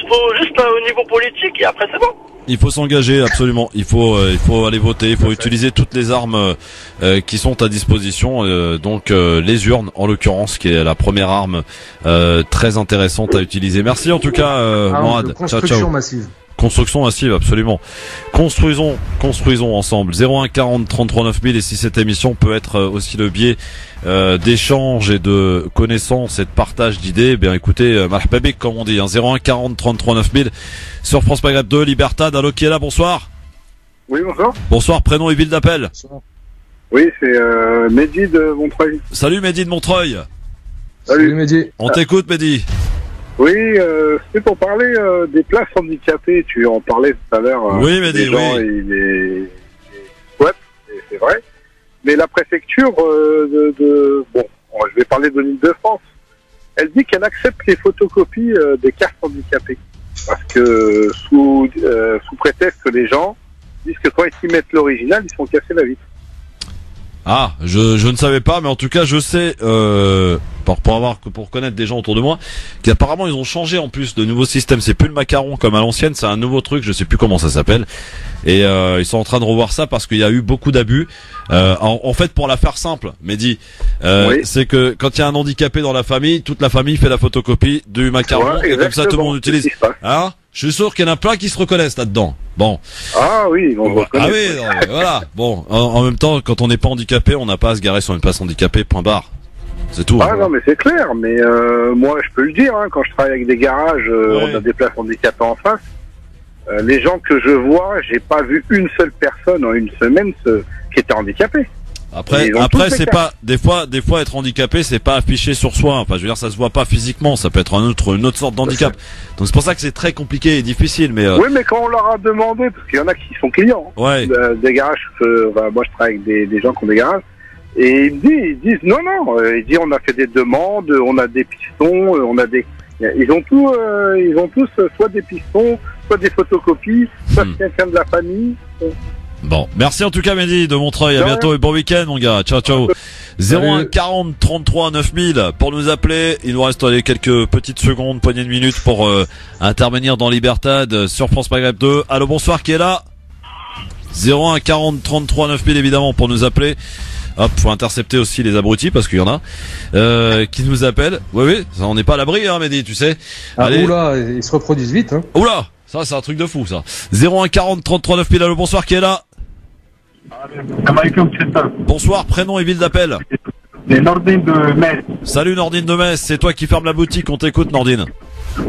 faut juste au niveau politique et après c'est bon. Il faut s'engager absolument. Il faut aller voter. Il faut utiliser toutes les armes qui sont à disposition. Donc les urnes, en l'occurrence, qui est la première arme très intéressante à utiliser. Merci en tout cas, Morad. Construction massive. Construction massive, absolument. Construisons ensemble. 01 40 33 9000. Et si cette émission peut être aussi le biais d'échange et de connaissances et de partage d'idées, bien écoutez, marhababik comme on dit, hein, 01 40 33 9000 sur France Maghreb 2, Libertad. Allô, qui est là? Bonsoir. Oui, bonsoir. Bonsoir, prénom et ville d'appel. Oui, c'est Mehdi de Montreuil. Salut Mehdi de Montreuil. Salut Mehdi. On t'écoute Mehdi. Oui, c'est pour parler des places handicapées. Tu en parlais tout à l'heure. Oui, Mehdi, les gens, oui. Ils les squattent, c'est vrai. Mais la préfecture bon, je vais parler de l'Île-de-France. Elle dit qu'elle accepte les photocopies des cartes handicapées. Parce que sous prétexte que les gens disent que quand ils mettent l'original, ils se font casser la vitre. Ah, je ne savais pas, mais en tout cas, je sais, pour connaître des gens autour de moi, qu'apparemment ils ont changé en plus de nouveau système. C'est plus le macaron comme à l'ancienne, c'est un nouveau truc, je sais plus comment ça s'appelle. Et ils sont en train de revoir ça parce qu'il y a eu beaucoup d'abus. En fait, pour la faire simple, Mehdi, oui. C'est que quand il y a un handicapé dans la famille, toute la famille fait la photocopie du macaron et comme ça tout le monde utilise. Hein? Je suis sûr qu'il y en a plein qui se reconnaissent là-dedans. Bon. Ah oui, on reconnaît. Ah oui, non, voilà. Bon, en même temps, quand on n'est pas handicapé, on n'a pas à se garer sur une place handicapée, point barre. C'est tout. Ah non, mais c'est clair. Mais moi, je peux le dire, hein, quand je travaille avec des garages, on a des places handicapées en face. Les gens que je vois, j'ai pas vu une seule personne en une semaine qui était handicapée. Après c'est pas des fois être handicapé, c'est pas affiché sur soi. Enfin, je veux dire, ça se voit pas physiquement. Ça peut être une autre sorte d'handicap. Donc c'est pour ça que c'est très compliqué et difficile. Mais oui, mais quand on leur a demandé, parce qu'il y en a qui sont clients, ouais. Des garages. Moi, je travaille avec des gens qui ont des garages, et ils disent non. Ils disent on a fait des demandes, on a des pistons, on a des. Ils ont tous soit des pistons, soit des photocopies, soit quelqu'un de la famille. Bon, merci en tout cas Mehdi de Montreuil, à bientôt et bon week-end mon gars, ciao. 01 40 33 9000 pour nous appeler, il nous reste quelques petites secondes, poignées de minutes pour intervenir dans Libertad sur France Maghreb 2. Allô, bonsoir, qui est là? 01 40 33 9000 évidemment pour nous appeler. Hop, faut intercepter aussi les abrutis parce qu'il y en a qui nous appellent. Oui, ça on n'est pas à l'abri hein Mehdi, tu sais. Allez. Oula, ils se reproduisent vite hein. Oula, ça c'est un truc de fou ça. 01 40 33 9000, allô, bonsoir, qui est là? Bonsoir, prénom et ville d'appel. C'est Nordine de Metz. Salut Nordine de Metz, c'est toi qui ferme la boutique, on t'écoute Nordine.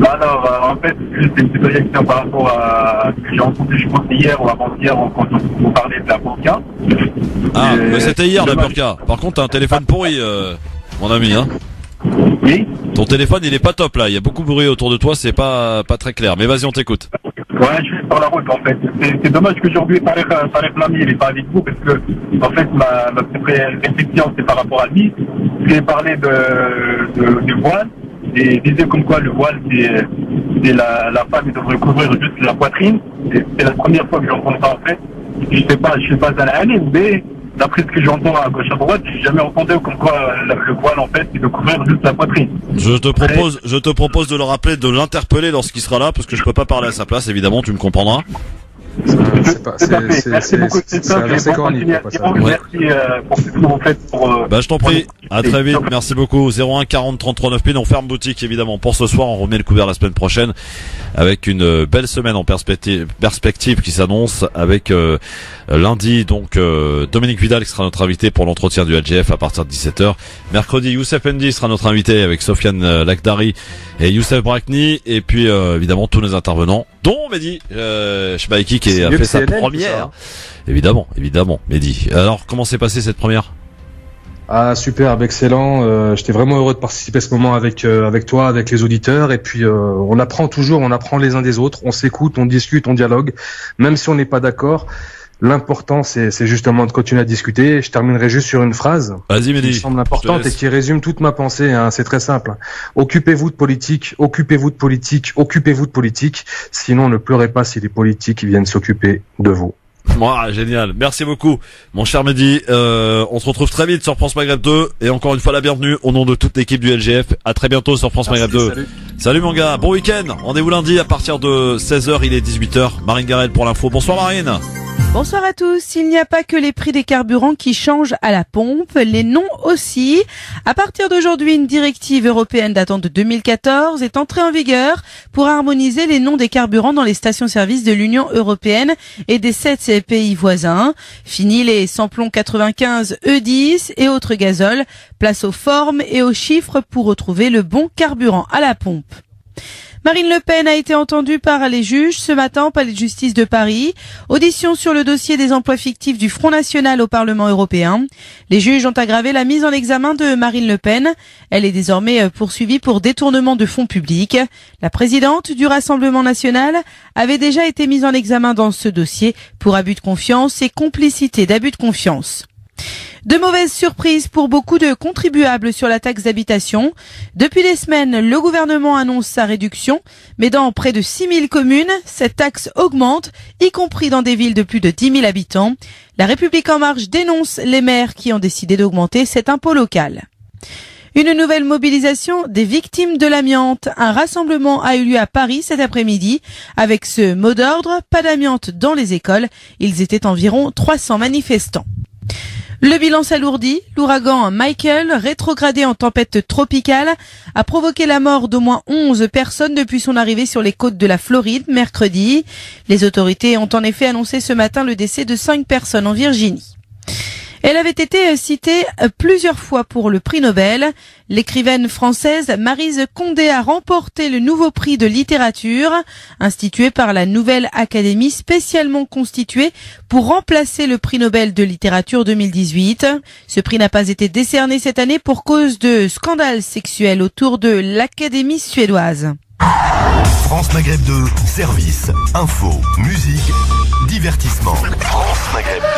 Alors, en fait, c'est une petite réaction par rapport à ce que j'ai entendu, je pense, hier ou avant-hier, quand on parlait de la burqa. Ah, mais c'était hier la burqa. Par contre, t'as un téléphone pourri, mon ami, hein. Oui. Ton téléphone, il est pas top là, il y a beaucoup de bruit autour de toi, c'est pas très clair. Mais vas-y, on t'écoute. Ouais, je suis sur la route en fait. C'est dommage qu'aujourd'hui Tarek Lamy il est pas avec vous parce que en fait ma réflexion c'est par rapport à lui. Je lui ai parlé du voile et disait comme quoi le voile c'est la femme qui devrait couvrir juste la poitrine. C'est la première fois que j'entends ça en fait. Je suis pas à la année, mais d'après ce que j'entends à gauche à droite, j'ai jamais entendu comme quoi le voile en fait il doit couvrir juste la poitrine. Je te propose de le rappeler, de l'interpeller lorsqu'il sera là, parce que je peux pas parler à sa place, évidemment, tu me comprendras. C'est cornique. Merci pour ce que vous faites pour. Bah je t'en prie. À très vite, merci beaucoup. 01 40 33 9000. On ferme boutique évidemment pour ce soir. On remet le couvert la semaine prochaine avec une belle semaine en perspective qui s'annonce avec lundi donc Dominique Vidal qui sera notre invité pour l'entretien du LGF à partir de 17h. Mercredi, Youssef N'Di sera notre invité avec Sofiane Lakhdari et Youssef Brakni, et puis évidemment tous nos intervenants, dont Mehdi Chbaiki qui a fait sa première. Évidemment, Mehdi. Alors, comment s'est passée cette première? Ah, superbe, excellent. J'étais vraiment heureux de participer à ce moment avec toi, avec les auditeurs. Et puis on apprend les uns des autres. On s'écoute, on discute, on dialogue, même si on n'est pas d'accord. L'important, c'est justement de continuer à discuter. Je terminerai juste sur une phrase qui me semble importante et qui résume toute ma pensée. Hein. C'est très simple. Occupez-vous de politique, occupez-vous de politique, occupez-vous de politique. Sinon, ne pleurez pas si les politiques viennent s'occuper de vous. Wow, génial. Merci beaucoup, mon cher Mehdi. On se retrouve très vite sur France Maghreb 2. Et encore une fois, la bienvenue au nom de toute l'équipe du LGF. À très bientôt sur France Maghreb 2. Salut mon gars. Bon week-end. Rendez-vous lundi à partir de 16h. Il est 18h. Marine Garel pour l'info. Bonsoir Marine. Bonsoir à tous. Il n'y a pas que les prix des carburants qui changent à la pompe, les noms aussi. À partir d'aujourd'hui, une directive européenne datant de 2014 est entrée en vigueur pour harmoniser les noms des carburants dans les stations-service de l'Union européenne et des 7 pays voisins. Fini les samplons 95 E10 et autres gazoles. Place aux formes et aux chiffres pour retrouver le bon carburant à la pompe. Marine Le Pen a été entendue par les juges ce matin au Palais de justice de Paris. Audition sur le dossier des emplois fictifs du Front National au Parlement européen. Les juges ont aggravé la mise en examen de Marine Le Pen. Elle est désormais poursuivie pour détournement de fonds publics. La présidente du Rassemblement national avait déjà été mise en examen dans ce dossier pour abus de confiance et complicité d'abus de confiance. De mauvaises surprises pour beaucoup de contribuables sur la taxe d'habitation. Depuis des semaines, le gouvernement annonce sa réduction, mais dans près de 6000 communes, cette taxe augmente, y compris dans des villes de plus de 10 000 habitants. La République En Marche dénonce les maires qui ont décidé d'augmenter cet impôt local. Une nouvelle mobilisation des victimes de l'amiante. Un rassemblement a eu lieu à Paris cet après-midi avec ce mot d'ordre, pas d'amiante dans les écoles. Ils étaient environ 300 manifestants. Le bilan s'alourdit. L'ouragan Michael, rétrogradé en tempête tropicale, a provoqué la mort d'au moins 11 personnes depuis son arrivée sur les côtes de la Floride mercredi. Les autorités ont en effet annoncé ce matin le décès de 5 personnes en Virginie. Elle avait été citée plusieurs fois pour le prix Nobel. L'écrivaine française Maryse Condé a remporté le nouveau prix de littérature, institué par la Nouvelle Académie, spécialement constituée pour remplacer le prix Nobel de littérature 2018. Ce prix n'a pas été décerné cette année pour cause de scandales sexuels autour de l'Académie suédoise. France Maghreb 2, service, info, musique, divertissement. France Maghreb 2.